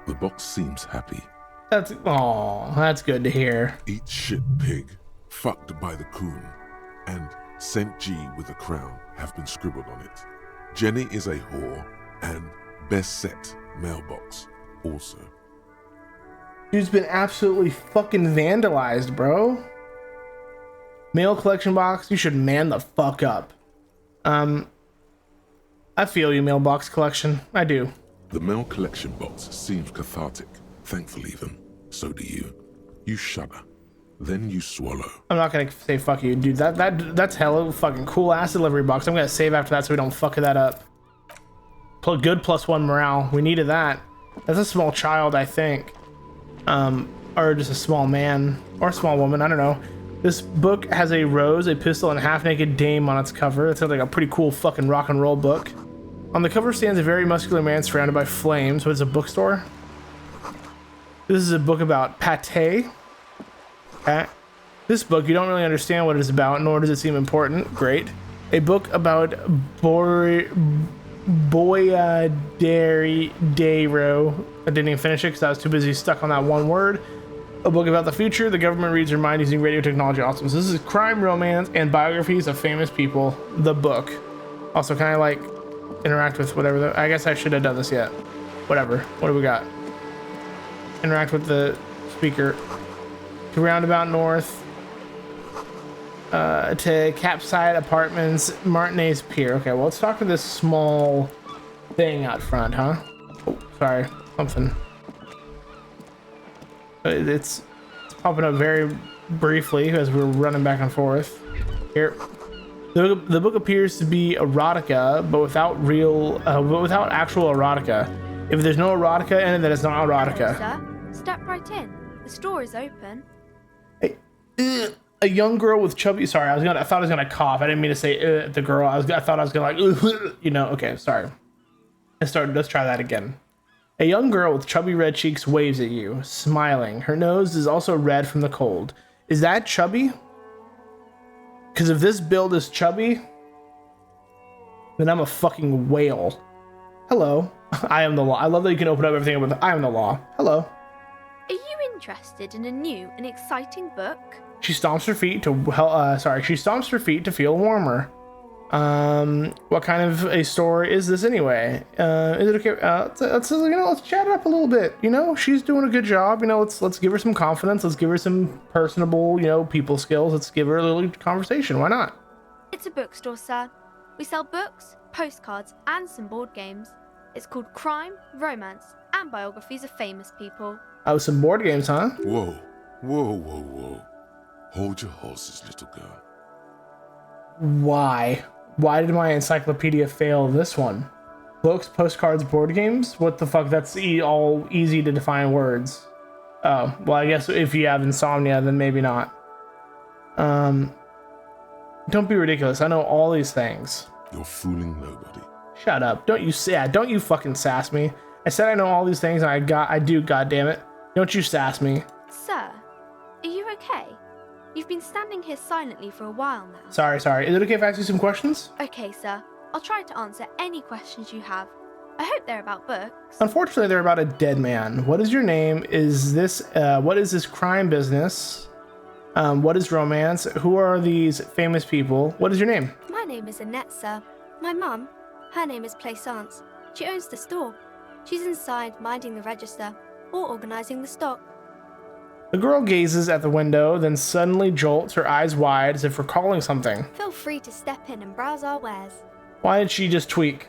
[SPEAKER 3] The box seems happy.
[SPEAKER 1] That's good to hear.
[SPEAKER 3] Eat shit, pig. Fucked by the coon. And St. G with a crown have been scribbled on it. Jenny is a whore. And best set mailbox also.
[SPEAKER 1] Dude's been absolutely fucking vandalized, bro. Mail collection box, you should man the fuck up. I feel you, mailbox collection. I do.
[SPEAKER 3] The mail collection box seems cathartic. Thankful even. So do you. You shudder. Then you swallow.
[SPEAKER 1] I'm not gonna say fuck you, dude. That's hella fucking cool ass delivery box. I'm gonna save after that so we don't fuck that up. Good +1 morale. We needed that. That's a small child, I think. Or just a small man or a small woman. I don't know. This book has a rose, a pistol, and a half-naked dame on its cover. It sounds like a pretty cool fucking rock and roll book. On the cover stands a very muscular man surrounded by flames. What is a bookstore? This is a book about pate. This book, you don't really understand what it is about, nor does it seem important. Great. A book about Boyadero. I didn't even finish it because I was too busy stuck on that one word. A book about the future. The government reads your mind using radio technology. Awesome. So this is crime, romance, and biographies of famous people. The book. Also, can I like interact with whatever? I guess I should have done this yet. Whatever. What do we got? Interact with the speaker. To Roundabout North. To Capside Apartments, Martinez Pier. Okay, well, let's talk to this small thing out front, huh? Oh, sorry. Something. It's popping up very briefly as we're running back and forth. Here. The book appears to be erotica, but without actual erotica. If there's no erotica in it, then it's not erotica.
[SPEAKER 9] Sir, step right in. The store is open.
[SPEAKER 1] A young girl with chubby. Sorry, I thought I was gonna cough. I didn't mean to say the girl. I thought I was gonna like, you know. Okay, sorry. Let's try that again. A young girl with chubby red cheeks waves at you, smiling. Her nose is also red from the cold. Is that chubby? Because if this build is chubby, then I'm a fucking whale. Hello, I am the law. I love that you can open up everything with I am the law. Hello.
[SPEAKER 9] Are you interested in a new and exciting book?
[SPEAKER 1] She stomps her feet to she stomps her feet to feel warmer. What kind of a story is this anyway? Is it okay? Let's chat it up a little bit. She's doing a good job. Let's give her some confidence. Let's give her some personable, people skills. Let's give her a little conversation. Why not?
[SPEAKER 9] It's a bookstore, sir. We sell books, postcards, and some board games. It's called Crime, Romance, and Biographies of Famous People.
[SPEAKER 1] Oh, some board games, huh?
[SPEAKER 3] Whoa, whoa, whoa, whoa. Hold your horses, little girl.
[SPEAKER 1] Why? Why did my encyclopedia fail this one? Books, postcards, board games? What the fuck? That's all easy to define words. Oh, well, I guess if you have insomnia, then maybe not. Don't be ridiculous. I know all these things.
[SPEAKER 3] You're fooling nobody.
[SPEAKER 1] Shut up. Don't you fucking sass me. I said I know all these things, and I do, goddammit. Don't you sass me.
[SPEAKER 9] Sir, are you okay? You've been standing here silently for a while now.
[SPEAKER 1] Sorry. Is it okay if I ask you some questions?
[SPEAKER 9] Okay, sir. I'll try to answer any questions you have. I hope they're about books.
[SPEAKER 1] Unfortunately, they're about a dead man. What is your name? What is this crime business? What is romance? Who are these famous people? What is your name?
[SPEAKER 9] My name is Annette, sir. My mum, her name is Plaisance. She owns the store. She's inside minding the register or organising the stock.
[SPEAKER 1] The girl gazes at the window, then suddenly jolts, her eyes wide as if recalling something.
[SPEAKER 9] Feel free to step in and browse our wares.
[SPEAKER 1] Why did she just tweak?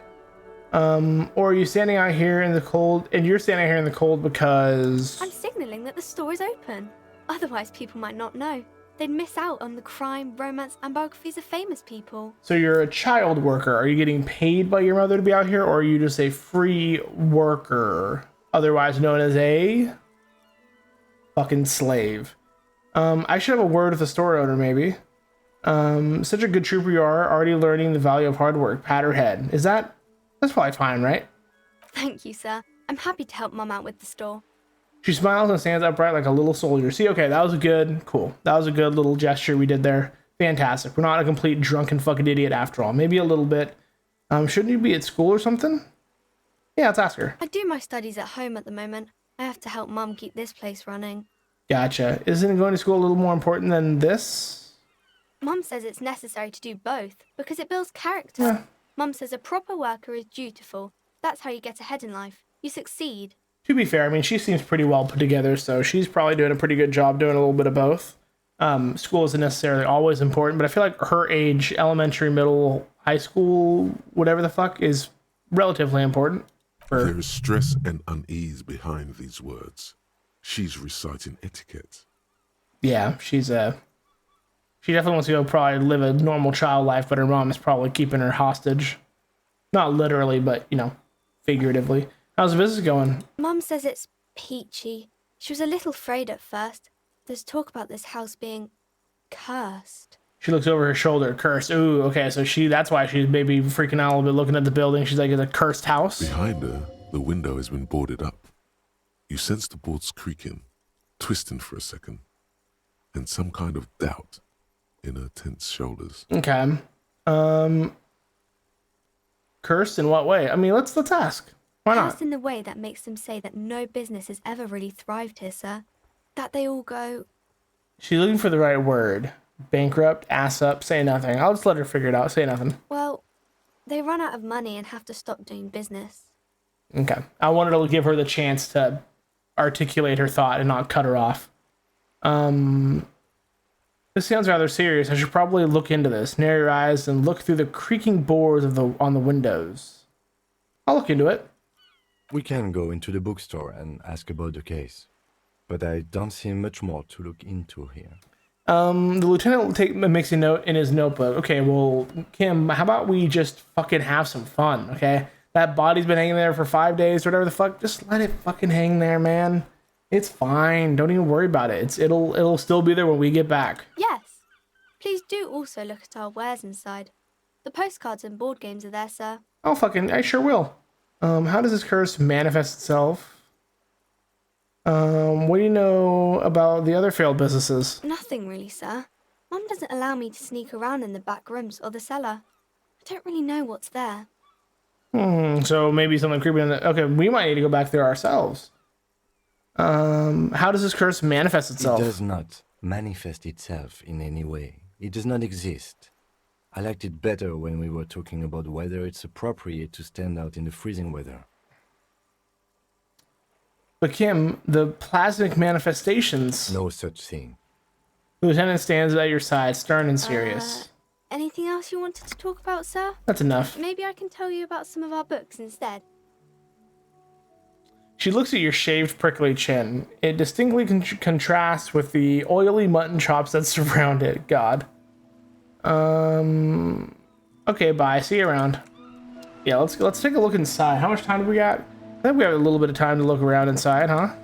[SPEAKER 1] Or are you standing out here in the cold, and you're standing here in the cold because...
[SPEAKER 9] I'm signalling that the store is open. Otherwise, people might not know. They'd miss out on the crime, romance, and biographies of famous people.
[SPEAKER 1] So you're a child worker. Are you getting paid by your mother to be out here, or are you just a free worker, otherwise known as a fucking slave? I should have a word with the store owner, maybe. Such a good trooper you are, already learning the value of hard work. Pat her head. That's probably fine, right?
[SPEAKER 9] Thank you, sir. I'm happy to help Mum out with the store.
[SPEAKER 1] She smiles and stands upright like a little soldier. See, okay, that was cool. That was a good little gesture we did there. Fantastic. We're not a complete drunken fucking idiot after all. Maybe a little bit. Shouldn't you be at school or something? Yeah, let's ask her.
[SPEAKER 9] I do my studies at home at the moment. I have to help Mum keep this place running.
[SPEAKER 1] Gotcha. Isn't going to school a little more important than this?
[SPEAKER 9] Mum says it's necessary to do both because it builds character.
[SPEAKER 1] Yeah.
[SPEAKER 9] Mum says a proper worker is dutiful. That's how you get ahead in life. You succeed.
[SPEAKER 1] To be fair, I mean, she seems pretty well put together, so she's probably doing a pretty good job doing a little bit of both. School isn't necessarily always important, but I feel like her age, elementary, middle, high school, whatever the fuck, is relatively important.
[SPEAKER 3] There is stress and unease behind these words. She's reciting etiquette.
[SPEAKER 1] Yeah, she definitely wants to go probably live a normal child life, but her mom is probably keeping her hostage. Not literally, but, figuratively. How's the business going?
[SPEAKER 9] Mum says it's peachy. She was a little afraid at first. There's talk about this house being cursed.
[SPEAKER 1] She looks over her shoulder. Cursed. Ooh, okay, so that's why she's maybe freaking out a little bit looking at the building. She's like, it's a cursed house?
[SPEAKER 3] Behind her, the window has been boarded up. You sense the boards creaking, twisting for a second, and some kind of doubt in her tense shoulders.
[SPEAKER 1] Okay. Cursed in what way? I mean, let's ask. Why not?
[SPEAKER 9] Cursed in the way that makes them say that no business has ever really thrived here, sir. That they all go...
[SPEAKER 1] She's looking for the right word. Bankrupt, ass up, say nothing. I'll just let her figure it out. Say nothing.
[SPEAKER 9] Well, they run out of money and have to stop doing business.
[SPEAKER 1] Okay. I wanted to give her the chance to articulate her thought and not cut her off. This sounds rather serious. I should probably look into this. Narrow your eyes and look through the creaking boards on the windows. I'll look into it.
[SPEAKER 4] We can go into the bookstore and ask about the case, but I don't see much more to look into here.
[SPEAKER 1] The lieutenant makes a note in his notebook. Okay, well, Kim, how about we just fucking have some fun, okay? That body's been hanging there for 5 days, whatever the fuck. Just let it fucking hang there, man. It's fine. Don't even worry about it. It'll still be there when we get back.
[SPEAKER 9] Yes. Please do also look at our wares inside. The postcards and board games are there, sir.
[SPEAKER 1] Oh, I sure will. How does this curse manifest itself? What do you know about the other failed businesses?
[SPEAKER 9] Nothing really, sir. Mum doesn't allow me to sneak around in the back rooms or the cellar. I don't really know what's there.
[SPEAKER 1] So maybe something creepy in the... Okay, we might need to go back there ourselves. How does this curse manifest itself?
[SPEAKER 4] It does not manifest itself in any way. It does not exist. I liked it better when we were talking about whether it's appropriate to stand out in the freezing weather.
[SPEAKER 1] But Kim, the plasmic manifestations.
[SPEAKER 4] No such thing.
[SPEAKER 1] The lieutenant stands at your side, stern and serious.
[SPEAKER 9] Anything else you wanted to talk about, sir?
[SPEAKER 1] That's enough.
[SPEAKER 9] Maybe I can tell you about some of our books instead.
[SPEAKER 1] She looks at your shaved, prickly chin. It distinctly contrasts with the oily mutton chops that surround it. God. Okay, bye. See you around. Yeah, let's take a look inside. How much time do we got? I think we have a little bit of time to look around inside, huh?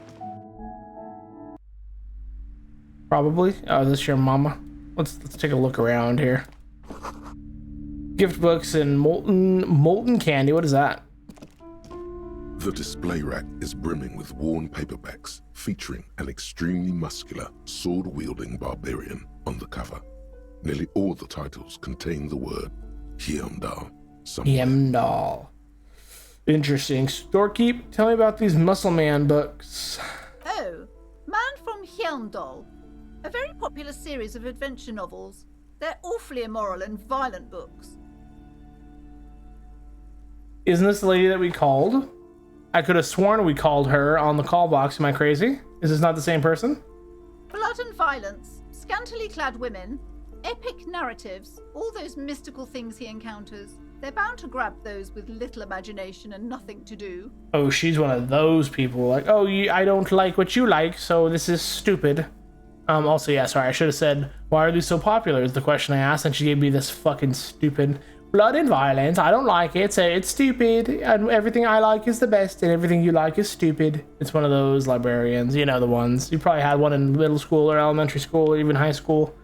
[SPEAKER 1] Probably. Oh, is this your mama? Let's take a look around here. Gift books and molten candy. What is that?
[SPEAKER 3] The display rack is brimming with worn paperbacks featuring an extremely muscular, sword-wielding barbarian on the cover. Nearly all the titles contain the word Heimdall somewhere.
[SPEAKER 1] Heimdall. Interesting. Storekeep, tell me about these Muscle Man books.
[SPEAKER 10] Oh, Man from Heimdall. A very popular series of adventure novels. They're awfully immoral and violent books.
[SPEAKER 1] Isn't this the lady that we called? I could have sworn we called her on the call box. Am I crazy? Is this not the same person?
[SPEAKER 10] Blood and violence, scantily clad women, epic narratives, all those mystical things he encounters. They're bound to grab those with little imagination and nothing to do.
[SPEAKER 1] Oh, she's one of those people. Like, oh, I don't like what you like, so this is stupid. Also, yeah, sorry, I should have said, why are these so popular is the question I asked, and she gave me this fucking stupid blood and violence. I don't like it, so it's stupid, and everything I like is the best, and everything you like is stupid. It's one of those librarians, you know the ones. You probably had one in middle school or elementary school or even high school.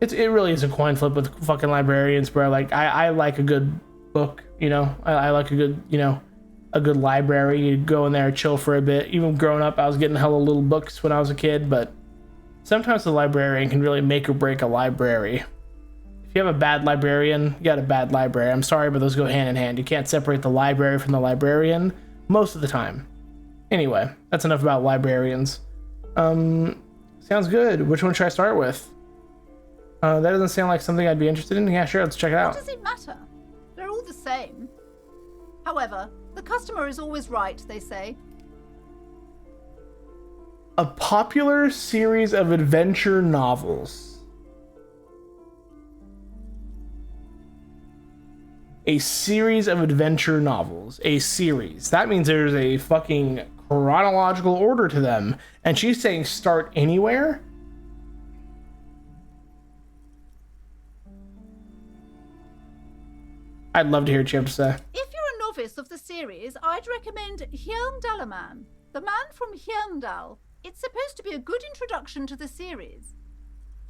[SPEAKER 1] It really is a coin flip with fucking librarians, bro. Like, I like a good book, you know? I like a good, you know, a good library. You go in there, chill for a bit. Even growing up, I was getting hella little books when I was a kid, but sometimes the librarian can really make or break a library. If you have a bad librarian, you got a bad library. I'm sorry, but those go hand in hand. You can't separate the library from the librarian most of the time. Anyway, that's enough about librarians. Sounds good. Which one should I start with? That doesn't sound like something I'd be interested in. Yeah, sure, let's check it out.
[SPEAKER 10] What does it matter? They're all the same. However, the customer is always right, they say.
[SPEAKER 1] A popular series of adventure novels. A series of adventure novels. A series. That means there's a fucking chronological order to them. And she's saying start anywhere? I'd love to hear what you have to say.
[SPEAKER 10] If you're a novice of the series, I'd recommend Heimdallaman, the man from Heimdall. It's supposed to be a good introduction to the series.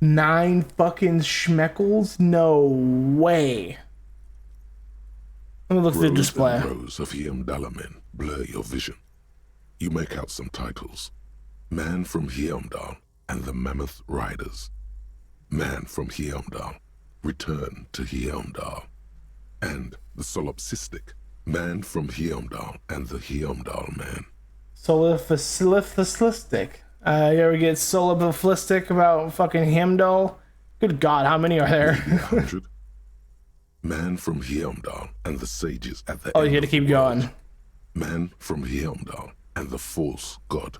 [SPEAKER 1] 9 fucking schmeckles? No way. Let me look through the display.
[SPEAKER 3] Rows and rows of Heimdallamen blur your vision. You make out some titles. Man from Heimdall and the Mammoth Riders. Man from Heimdall, Return to Heimdall. And the solipsistic Man from Heimdall and the Heimdall Man.
[SPEAKER 1] Solipsistic. You ever get solipsistic about fucking Heimdall? Good God, how many are there?
[SPEAKER 3] 100. Man from Heimdall and the sages at the
[SPEAKER 1] Oh,
[SPEAKER 3] end
[SPEAKER 1] you had to
[SPEAKER 3] of
[SPEAKER 1] keep
[SPEAKER 3] the world.
[SPEAKER 1] going.
[SPEAKER 3] Man from Heimdall and the false god.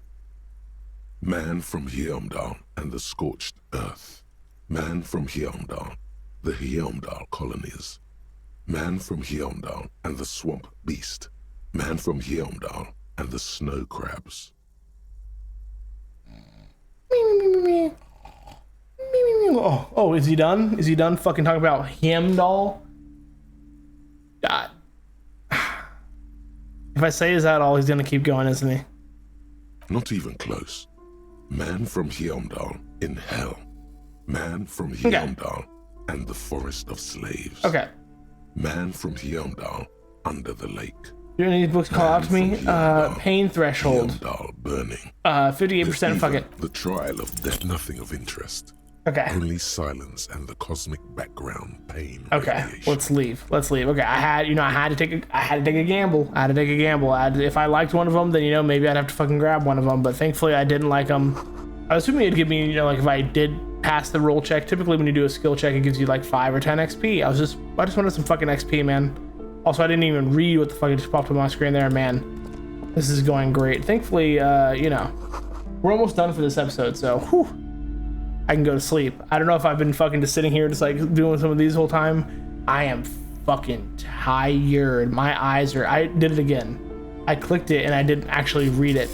[SPEAKER 3] Man from Heimdall and the scorched earth. Man from Heimdall, the Heimdall colonies. Man from Heimdall and the swamp beast. Man from Heimdall and the snow crabs.
[SPEAKER 1] Oh, is he done? Is he done fucking talking about Heimdall? God. If I say is that all, he's gonna keep going, isn't he?
[SPEAKER 3] Not even close. Man from Heimdall in hell. Man from Heimdall and the forest of slaves.
[SPEAKER 1] Okay.
[SPEAKER 3] Man from Heimdall under the lake.
[SPEAKER 1] Do any of these books call out to me? Pain Threshold.
[SPEAKER 3] Heimdall burning.
[SPEAKER 1] 58%, fuck it.
[SPEAKER 3] The trial of death, nothing of interest.
[SPEAKER 1] Okay.
[SPEAKER 3] Only silence and the cosmic background pain.
[SPEAKER 1] Okay,
[SPEAKER 3] radiation.
[SPEAKER 1] let's leave. Okay, I had to take a gamble. If I liked one of them, then maybe I'd have to fucking grab one of them. But thankfully, I didn't like them. I was assuming it'd give me, like if I did pass the roll check. Typically, when you do a skill check, it gives you like 5 or 10 XP. I just wanted some fucking XP, man. Also, I didn't even read what the fuck just popped up on my screen there, man. This is going great. Thankfully, we're almost done for this episode, so whew. I can go to sleep. I don't know if I've been fucking just sitting here just like doing some of these whole time. I am fucking tired. My eyes are, I did it again. I clicked it and I didn't actually read it.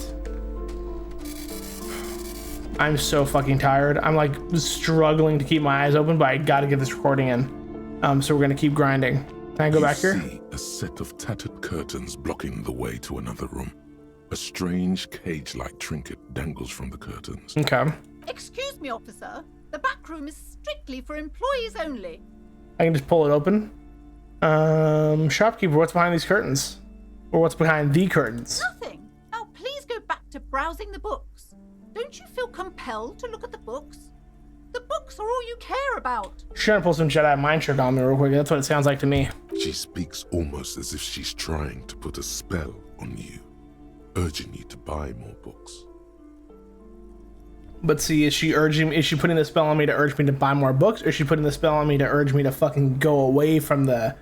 [SPEAKER 1] I'm so fucking tired. I'm like struggling to keep my eyes open, but I gotta get this recording in. So we're gonna keep grinding. Can I go back here?
[SPEAKER 3] See a set of tattered curtains blocking the way to another room. A strange cage-like trinket dangles from the curtains.
[SPEAKER 1] Okay.
[SPEAKER 10] Excuse me, officer. The back room is strictly for employees only.
[SPEAKER 1] I can just pull it open. Shopkeeper, what's behind these curtains? Or what's behind the curtains?
[SPEAKER 10] Nothing. Now please go back to browsing the books. Don't you feel compelled to look at the books? The books are all you care about.
[SPEAKER 1] She's trying to pull some Jedi mind trick on me real quick. That's what it sounds like to me.
[SPEAKER 3] She speaks almost as if she's trying to put a spell on you, urging you to buy more books.
[SPEAKER 1] But see, is she putting the spell on me to urge me to buy more books, or is she putting the spell on me to urge me to fucking go away from the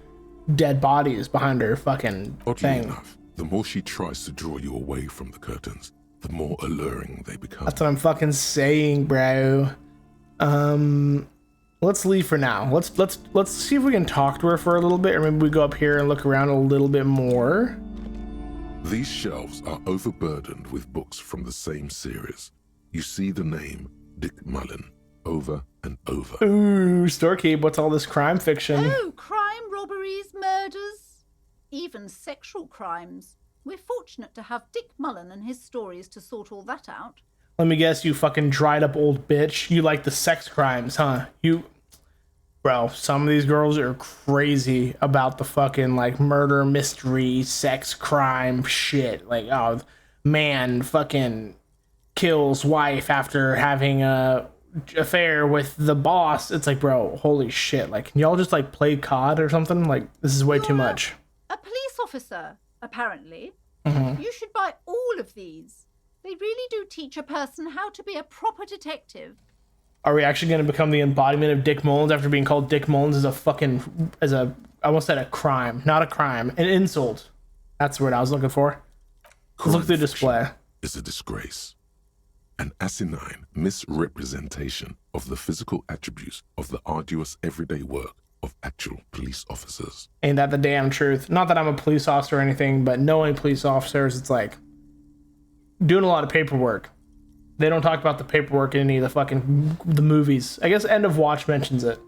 [SPEAKER 1] dead bodies behind her fucking
[SPEAKER 3] Oddly
[SPEAKER 1] thing?
[SPEAKER 3] enough, the more she tries to draw you away from the curtains, the more alluring they become.
[SPEAKER 1] That's what I'm fucking saying, bro. Let's leave for now. Let's see if we can talk to her for a little bit, or maybe we go up here and look around a little bit more.
[SPEAKER 3] These shelves are overburdened with books from the same series. You see the name Dick Mullen over and over.
[SPEAKER 1] Ooh, storekeep, what's all this crime fiction?
[SPEAKER 10] Oh, crime, robberies, murders, even sexual crimes. We're fortunate to have Dick Mullen and his stories to sort all that out.
[SPEAKER 1] Let me guess, you fucking dried up old bitch. You like the sex crimes, huh? Bro, some of these girls are crazy about the fucking like murder, mystery, sex crime shit. Like, oh, man fucking kills wife after having a affair with the boss. It's like, bro, holy shit. Like, can y'all just like play COD or something? Like, this is way too much.
[SPEAKER 10] A police officer, apparently.
[SPEAKER 1] Mm-hmm.
[SPEAKER 10] You should buy all of these. They really do teach a person how to be a proper detective.
[SPEAKER 1] Are we actually going to become the embodiment of Dick Mullins after being called Dick Mullins I almost said a crime, not a crime, an insult. That's the word I was looking for. Let's look through the display.
[SPEAKER 3] It's a disgrace. An asinine misrepresentation of the physical attributes of the arduous everyday work of actual police officers.
[SPEAKER 1] Ain't that the damn truth? Not that I'm a police officer or anything, but knowing police officers, it's like doing a lot of paperwork. They don't talk about the paperwork in any of the movies. I guess End of Watch mentions it.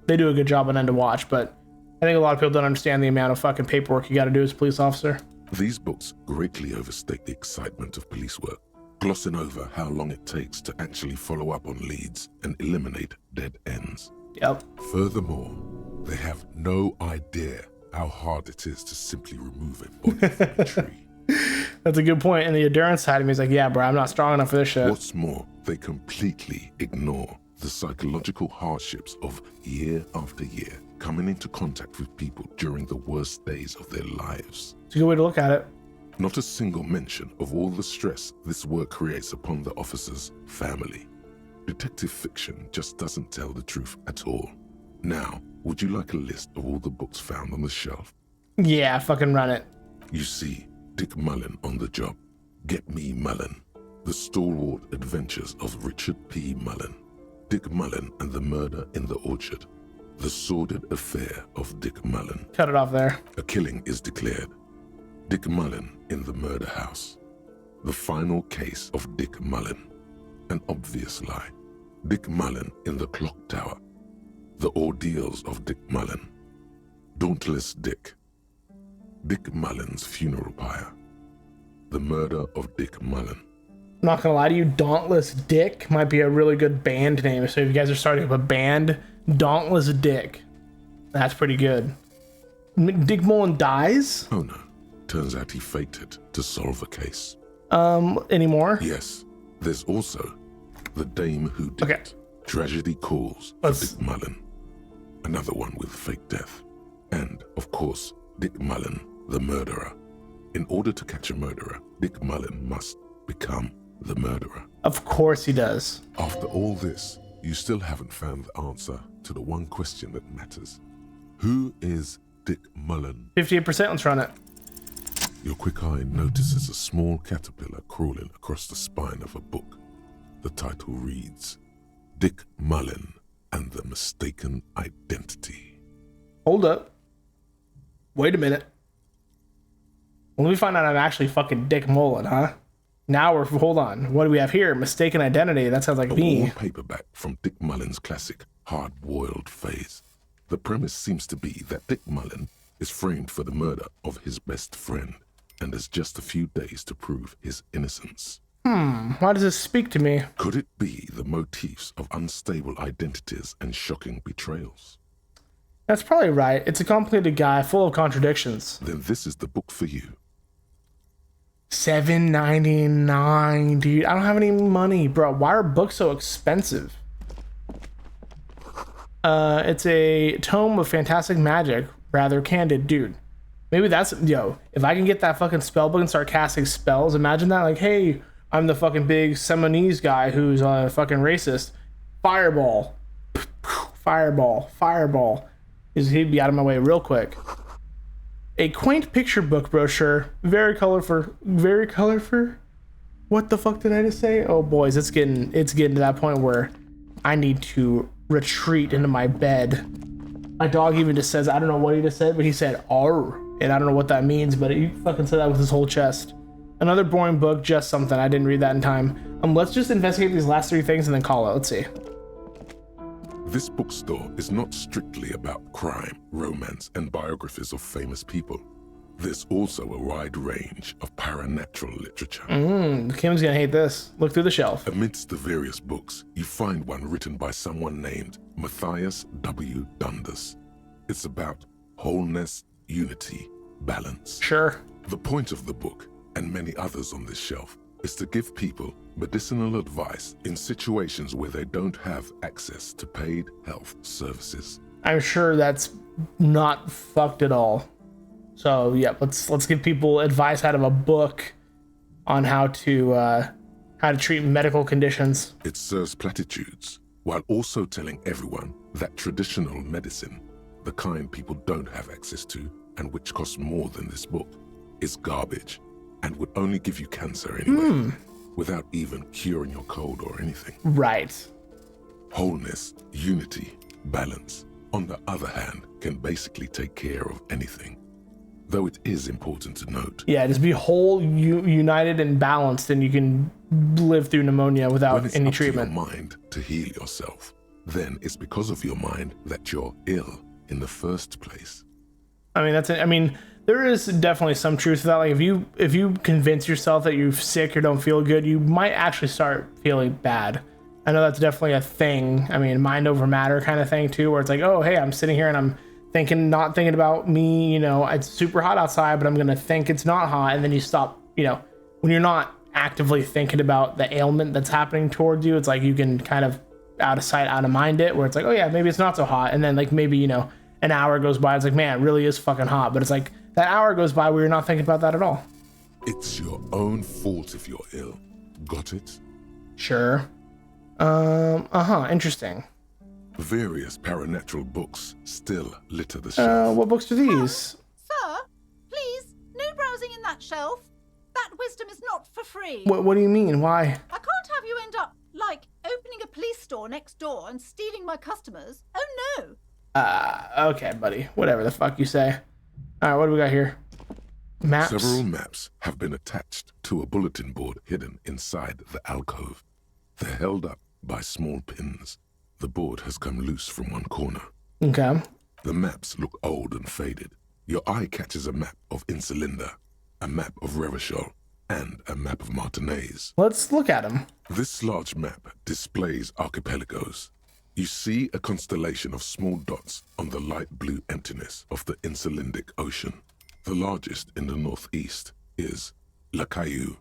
[SPEAKER 1] They do a good job on End of Watch, but I think a lot of people don't understand the amount of fucking paperwork you got to do as a police officer.
[SPEAKER 3] These books greatly overstate the excitement of police work, glossing over how long it takes to actually follow up on leads and eliminate dead ends.
[SPEAKER 1] Yep.
[SPEAKER 3] Furthermore, they have no idea how hard it is to simply remove a body from a tree.
[SPEAKER 1] That's a good point. And the endurance side of me is like, yeah, bro, I'm not strong enough for this shit.
[SPEAKER 3] What's more, they completely ignore the psychological hardships of year after year coming into contact with people during the worst days of their lives.
[SPEAKER 1] It's a good way to look at it.
[SPEAKER 3] Not a single mention of all the stress this work creates upon the officer's family. Detective fiction just doesn't tell the truth at all. Now, would you like a list of all the books found on the shelf?
[SPEAKER 1] Yeah, fucking run it.
[SPEAKER 3] You see Dick Mullen on the job. Get Me Mullen. The Stalwart Adventures of Richard P. Mullen. Dick Mullen and the Murder in the Orchard. The Sordid Affair of Dick Mullen.
[SPEAKER 1] Cut it off there.
[SPEAKER 3] A killing is declared. Dick Mullen in the murder house. The Final Case of Dick Mullen. An Obvious Lie. Dick Mullen in the Clock Tower. The Ordeals of Dick Mullen. Dauntless Dick. Dick Mullen's Funeral Pyre. The Murder of Dick Mullen.
[SPEAKER 1] Not gonna lie to you, Dauntless Dick might be a really good band name. So if you guys are starting up a band, Dauntless Dick. That's pretty good. Dick Mullen dies?
[SPEAKER 3] Oh no. Turns out he faked it to solve a case.
[SPEAKER 1] Anymore?
[SPEAKER 3] Yes. There's also the Dame Who Did
[SPEAKER 1] Okay.
[SPEAKER 3] It. Tragedy Calls for Dick Mullen. Another one with fake death. And, of course, Dick Mullen, the murderer. In order to catch a murderer, Dick Mullen must become the murderer.
[SPEAKER 1] Of course he does.
[SPEAKER 3] After all this, you still haven't found the answer to the one question that matters. Who is Dick Mullen?
[SPEAKER 1] 58%, let's run it.
[SPEAKER 3] Your quick eye notices a small caterpillar crawling across the spine of a book. The title reads, Dick Mullen and the Mistaken Identity.
[SPEAKER 1] Hold up. Wait a minute. Let me find out I'm actually fucking Dick Mullen, huh? Now hold on. What do we have here? Mistaken Identity. That sounds like me.
[SPEAKER 3] A worn paperback from Dick Mullen's classic Hard-Boiled Phase. The premise seems to be that Dick Mullen is framed for the murder of his best friend and has just a few days to prove his innocence.
[SPEAKER 1] Why does this speak to me?
[SPEAKER 3] Could it be the motifs of unstable identities and shocking betrayals?
[SPEAKER 1] That's probably right. It's a complicated guy full of contradictions.
[SPEAKER 3] Then this is the book for you.
[SPEAKER 1] $7.99, dude. I don't have any money, bro. Why are books so expensive? It's a tome of fantastic magic, rather candid, dude. Maybe that's, if I can get that fucking spell book and start casting spells, imagine that, like, hey, I'm the fucking big SEMENESE guy who's a fucking racist. Fireball. Fireball. Fireball. He'd be out of my way real quick. A quaint picture book brochure. Very colorful. Very colorful. What the fuck did I just say? Oh, boys, it's getting to that point where I need to retreat into my bed. My dog even just says, I don't know what he just said, but he said, "Arr," and I don't know what that means, but he fucking said that with his whole chest. Another boring book, just something. I didn't read that in time. Let's just investigate these last three things and then call it. Let's see.
[SPEAKER 3] This bookstore is not strictly about crime, romance, and biographies of famous people. There's also a wide range of paranatural literature.
[SPEAKER 1] Kim's gonna hate this. Look through the shelf.
[SPEAKER 3] Amidst the various books, you find one written by someone named Matthias W. Dundas. It's about wholeness, unity, balance.
[SPEAKER 1] Sure.
[SPEAKER 3] The point of the book, and many others on this shelf, is to give people medicinal advice in situations where they don't have access to paid health services.
[SPEAKER 1] I'm sure that's not fucked at all. So yeah, let's give people advice out of a book on how to treat medical conditions.
[SPEAKER 3] It serves platitudes while also telling everyone that traditional medicine, the kind people don't have access to and which costs more than this book, is garbage and would only give you cancer anyway, without even curing your cold or anything.
[SPEAKER 1] Right.
[SPEAKER 3] Wholeness, unity, balance, on the other hand, can basically take care of anything. Though it is important to note.
[SPEAKER 1] Yeah, just be whole, united, and balanced, and you can live through pneumonia without any treatment.
[SPEAKER 3] When it's up to your mind to heal yourself, then it's because of your mind that you're ill in the first place.
[SPEAKER 1] I mean, there is definitely some truth to that. Like, if you convince yourself that you're sick or don't feel good, you might actually start feeling bad. I know that's definitely a thing. I mean, mind over matter kind of thing too, where it's like, oh, hey, I'm sitting here and I'm not thinking about me, it's super hot outside, but I'm gonna think it's not hot, and then you stop, when you're not actively thinking about the ailment that's happening towards you, it's like you can kind of out of sight, out of mind it, where it's like, oh yeah, maybe it's not so hot, and then like maybe, an hour goes by, it's like, man, it really is fucking hot, but it's like that hour goes by where you're not thinking about that at all.
[SPEAKER 3] It's your own fault if you're ill. Got it?
[SPEAKER 1] Sure. Interesting.
[SPEAKER 3] Various paranatural books still litter the shelf.
[SPEAKER 1] What books are these?
[SPEAKER 10] Sir, please, no browsing in that shelf. That wisdom is not for free.
[SPEAKER 1] What do you mean? Why?
[SPEAKER 10] I can't have you end up, like, opening a police store next door and stealing my customers. Oh, no.
[SPEAKER 1] Okay, buddy. Whatever the fuck you say. Alright, what do we got here? Maps?
[SPEAKER 3] Several maps have been attached to a bulletin board hidden inside the alcove. They're held up by small pins. The board has come loose from one corner.
[SPEAKER 1] Okay.
[SPEAKER 3] The maps look old and faded. Your eye catches a map of Insulinda, a map of Revachol, and a map of Martinez.
[SPEAKER 1] Let's look at them.
[SPEAKER 3] This large map displays archipelagos. You see a constellation of small dots on the light blue emptiness of the Insulindic Ocean. The largest in the northeast is La Caillou.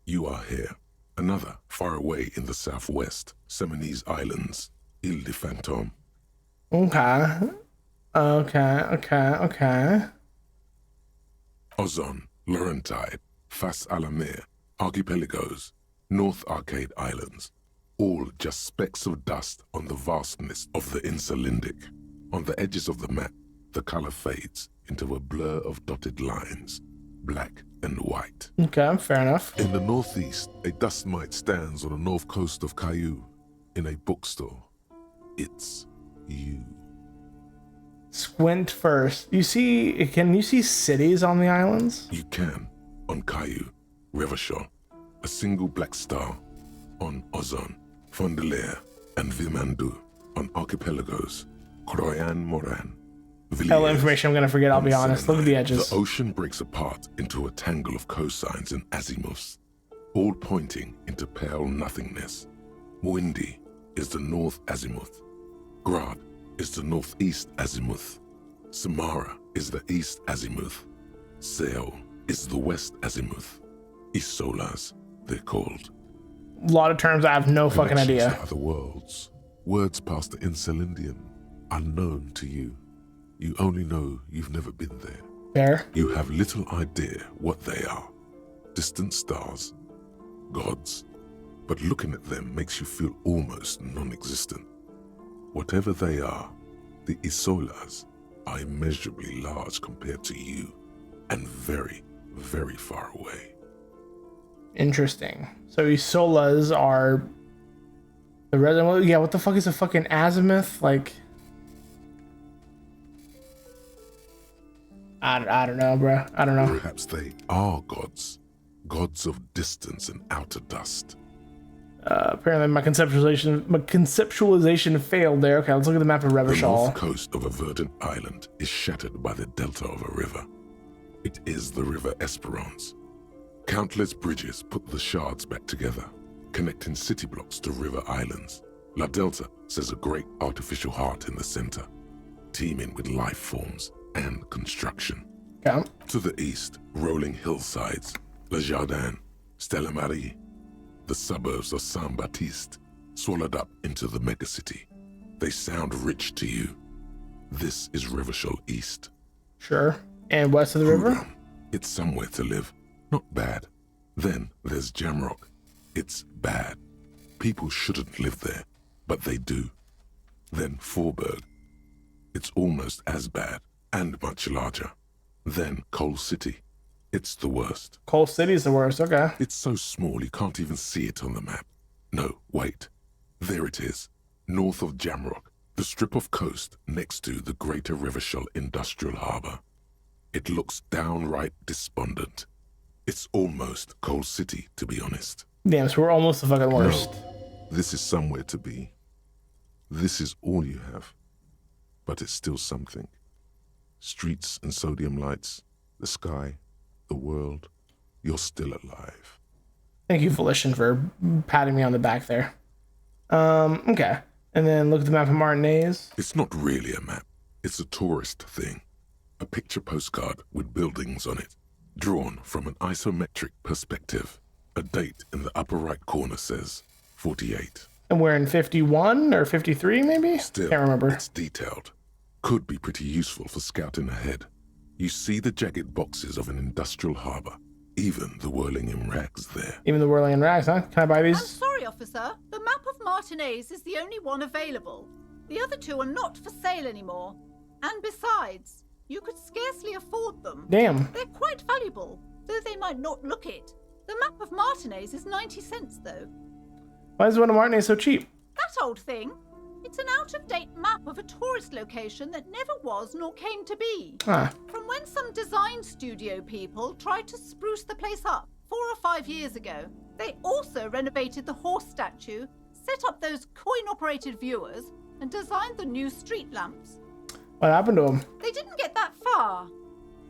[SPEAKER 3] You are here. Another far away in the southwest, Semenese Islands. Île de Fantôme.
[SPEAKER 1] Okay.
[SPEAKER 3] Ozon, Laurentide, Face à la Mer, Archipelagos, North Arcade Islands, all just specks of dust on the vastness of the Insulindic. On the edges of the map, the color fades into a blur of dotted lines, black and white.
[SPEAKER 1] Okay, fair enough.
[SPEAKER 3] In the northeast, a dust mite stands on the north coast of Caillou, in a bookstore. It's you.
[SPEAKER 1] Squint first. Can you see cities on the islands?
[SPEAKER 3] You can, on Caillou, Revachol, a single black star, on Ozon, Fondelier, and Vilmandu, on Archipelagos, Croyan Moran,
[SPEAKER 1] Hell information I'm gonna forget, I'll be honest. Look at the edges.
[SPEAKER 3] The ocean breaks apart into a tangle of cosines and azimuths, all pointing into pale nothingness. Mwindi is the north azimuth. Grad is the northeast azimuth. Samara is the east azimuth. Seo is the west azimuth. Isolas, they're called.
[SPEAKER 1] A lot of terms I have no fucking idea.
[SPEAKER 3] To other worlds, words past the Insulindian, unknown to you. You only know you've never been there.
[SPEAKER 1] Fair.
[SPEAKER 3] You have little idea what they are. Distant stars, gods. But looking at them makes you feel almost non-existent. Whatever they are, the Isolas are immeasurably large compared to you, and very, very far away.
[SPEAKER 1] Interesting. So Isolas are the resident. Yeah, what the fuck is a fucking azimuth? Like, I don't know, bro. I don't know.
[SPEAKER 3] Perhaps they are gods, gods of distance and outer dust.
[SPEAKER 1] Apparently my conceptualization failed there. Okay, let's look at the map of
[SPEAKER 3] The
[SPEAKER 1] Revachol.
[SPEAKER 3] north coast of a verdant island is shattered by the delta of a river. It is the river Esperance. Countless bridges put the shards back together, connecting city blocks to river islands. La Delta says a great artificial heart in the center, teeming with life forms and construction.
[SPEAKER 1] Okay.
[SPEAKER 3] To the east, rolling hillsides, Le Jardin, Stella Marie, the suburbs of Saint-Baptiste, swallowed up into the megacity. They sound rich to you. This is Revachol East.
[SPEAKER 1] Sure. And west of the river?
[SPEAKER 3] Houdon, it's somewhere to live. Not bad. Then there's Jamrock. It's bad. People shouldn't live there, but they do. Then Forberg. It's almost as bad, and much larger. Then Coal City. It's the worst.
[SPEAKER 1] Coal City's the worst, okay.
[SPEAKER 3] It's so small you can't even see it on the map. No, wait. There it is. North of Jamrock, the strip of coast next to the Greater Revachol Industrial Harbor. It looks downright despondent. It's almost Coal City, to be honest.
[SPEAKER 1] Damn, so we're almost the fucking worst.
[SPEAKER 3] No, this is somewhere to be. This is all you have. But it's still something. Streets and sodium lights, the sky, the world. You're still alive.
[SPEAKER 1] Thank you, Volition, for patting me on the back there. Okay. And then look at the map of Martinez.
[SPEAKER 3] It's not really a map. It's a tourist thing. A picture postcard with buildings on it, drawn from an isometric perspective. A date in the upper right corner says 48.
[SPEAKER 1] And we're in 51 or 53, maybe?
[SPEAKER 3] Still,
[SPEAKER 1] can't remember.
[SPEAKER 3] It's detailed. Could be pretty useful for scouting ahead. You see the jagged boxes of an industrial harbor. Even the whirling in rags there.
[SPEAKER 1] Even the whirling in rags, huh? Can I buy these?
[SPEAKER 10] I'm sorry, officer. The map of Martinez is the only one available. The other two are not for sale anymore. And besides, you could scarcely afford them.
[SPEAKER 1] Damn.
[SPEAKER 10] They're quite valuable, though they might not look it. The map of Martinez is 90 cents, though.
[SPEAKER 1] Why is one of Martinez so cheap?
[SPEAKER 10] That old thing. It's an out-of-date map of a tourist location that never was nor came to be.
[SPEAKER 1] Ah.
[SPEAKER 10] From when some design studio people tried to spruce the place up 4 or 5 years ago. They also renovated the horse statue, set up those coin-operated viewers, and designed the new street lamps.
[SPEAKER 1] What happened to him?
[SPEAKER 10] They didn't get that far,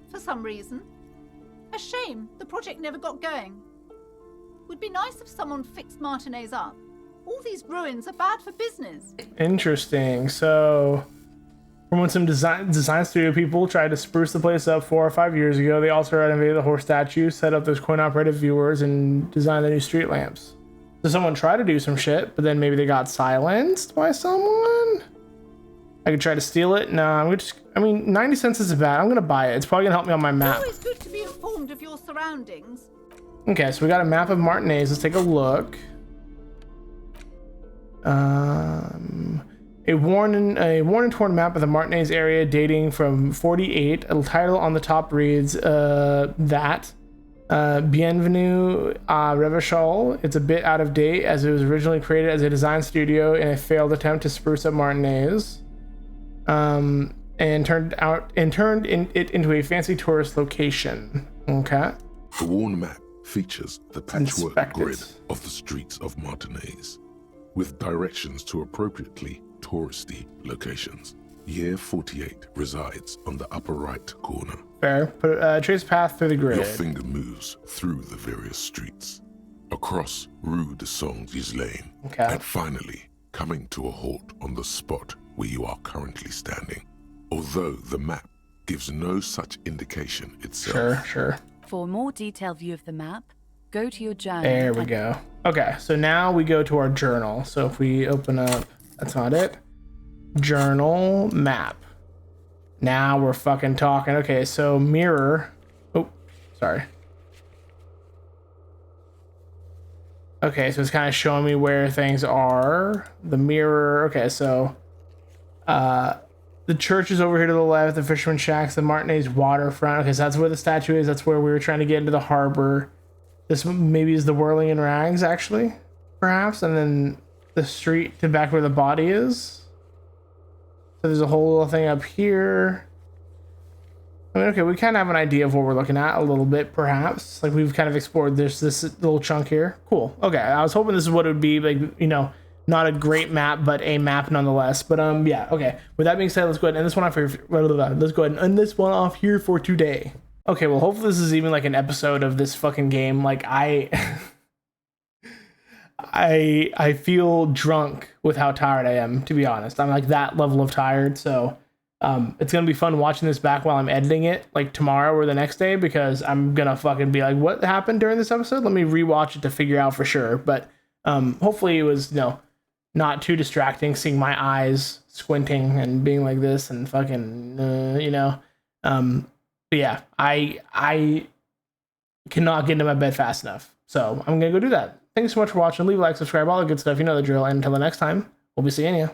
[SPEAKER 10] for some reason. A shame the project never got going. Would be nice if someone fixed Martinez up. All these ruins are bad for business.
[SPEAKER 1] Interesting. So, from when some design studio people tried to spruce the place up 4 or 5 years ago, they also renovated the horse statue, set up those coin-operated viewers, and designed the new street lamps. So someone tried to do some shit, but then maybe they got silenced by someone. I could try to steal it. No, I'm just, I mean, 90 cents isn't bad. I'm gonna buy it. It's probably gonna help me on my map.
[SPEAKER 10] It's always good to be informed of your surroundings.
[SPEAKER 1] Okay, so we got a map of Martinez. Let's take a look. A worn and torn map of the Martinez area dating from 48. A title on the top reads that Bienvenue à Revachol. It's a bit out of date as it was originally created as a design studio in a failed attempt to spruce up Martinez, and turned it into a fancy tourist location. Okay.
[SPEAKER 3] The worn map features the patchwork grid of the streets of Martinez, with directions to appropriately touristy locations. Year 48 resides on the upper right corner.
[SPEAKER 1] Fair. Put trace path through the grid.
[SPEAKER 3] Your finger moves through the various streets, across Rue de Saint-Ghislain, and finally coming to a halt on the spot where you are currently standing. Although the map gives no such indication itself.
[SPEAKER 1] Sure.
[SPEAKER 11] For a more detailed view of the map, go to your journal.
[SPEAKER 1] There we go. Okay, so now we go to our journal. So if we open up, that's not it. Journal map. Now we're fucking talking. Okay, so mirror. Oh, sorry. Okay, so it's kind of showing me where things are. The mirror. Okay, so the church is over here to the left. The fisherman shack's the Martinez waterfront. Okay, so that's where the statue is. That's where we were trying to get into the harbor. This maybe is the Whirling in Rags, actually, perhaps. And then the street to back where the body is. So there's a whole little thing up here. I mean, okay, we kind of have an idea of what we're looking at a little bit, perhaps. Like, we've kind of explored this little chunk here. Cool. Okay, I was hoping this is what it would be, like, you know, not a great map, but a map nonetheless. But, yeah, okay. With that being said, let's go ahead and end this one off here. Let's go ahead and end this one off here for today. Okay, well, hopefully this is even, like, an episode of this fucking game. Like, I feel drunk with how tired I am, to be honest. I'm like that level of tired, so it's gonna be fun watching this back while I'm editing it, like tomorrow or the next day, because I'm gonna fucking be like, what happened during this episode? Let me rewatch it to figure out for sure. But hopefully it was, you know, not too distracting seeing my eyes squinting and being like this and fucking you know. But yeah, I cannot get into my bed fast enough, so I'm gonna go do that. Thanks so much for watching. Leave a like, subscribe, all the good stuff. You know the drill. And until the next time, we'll be seeing you.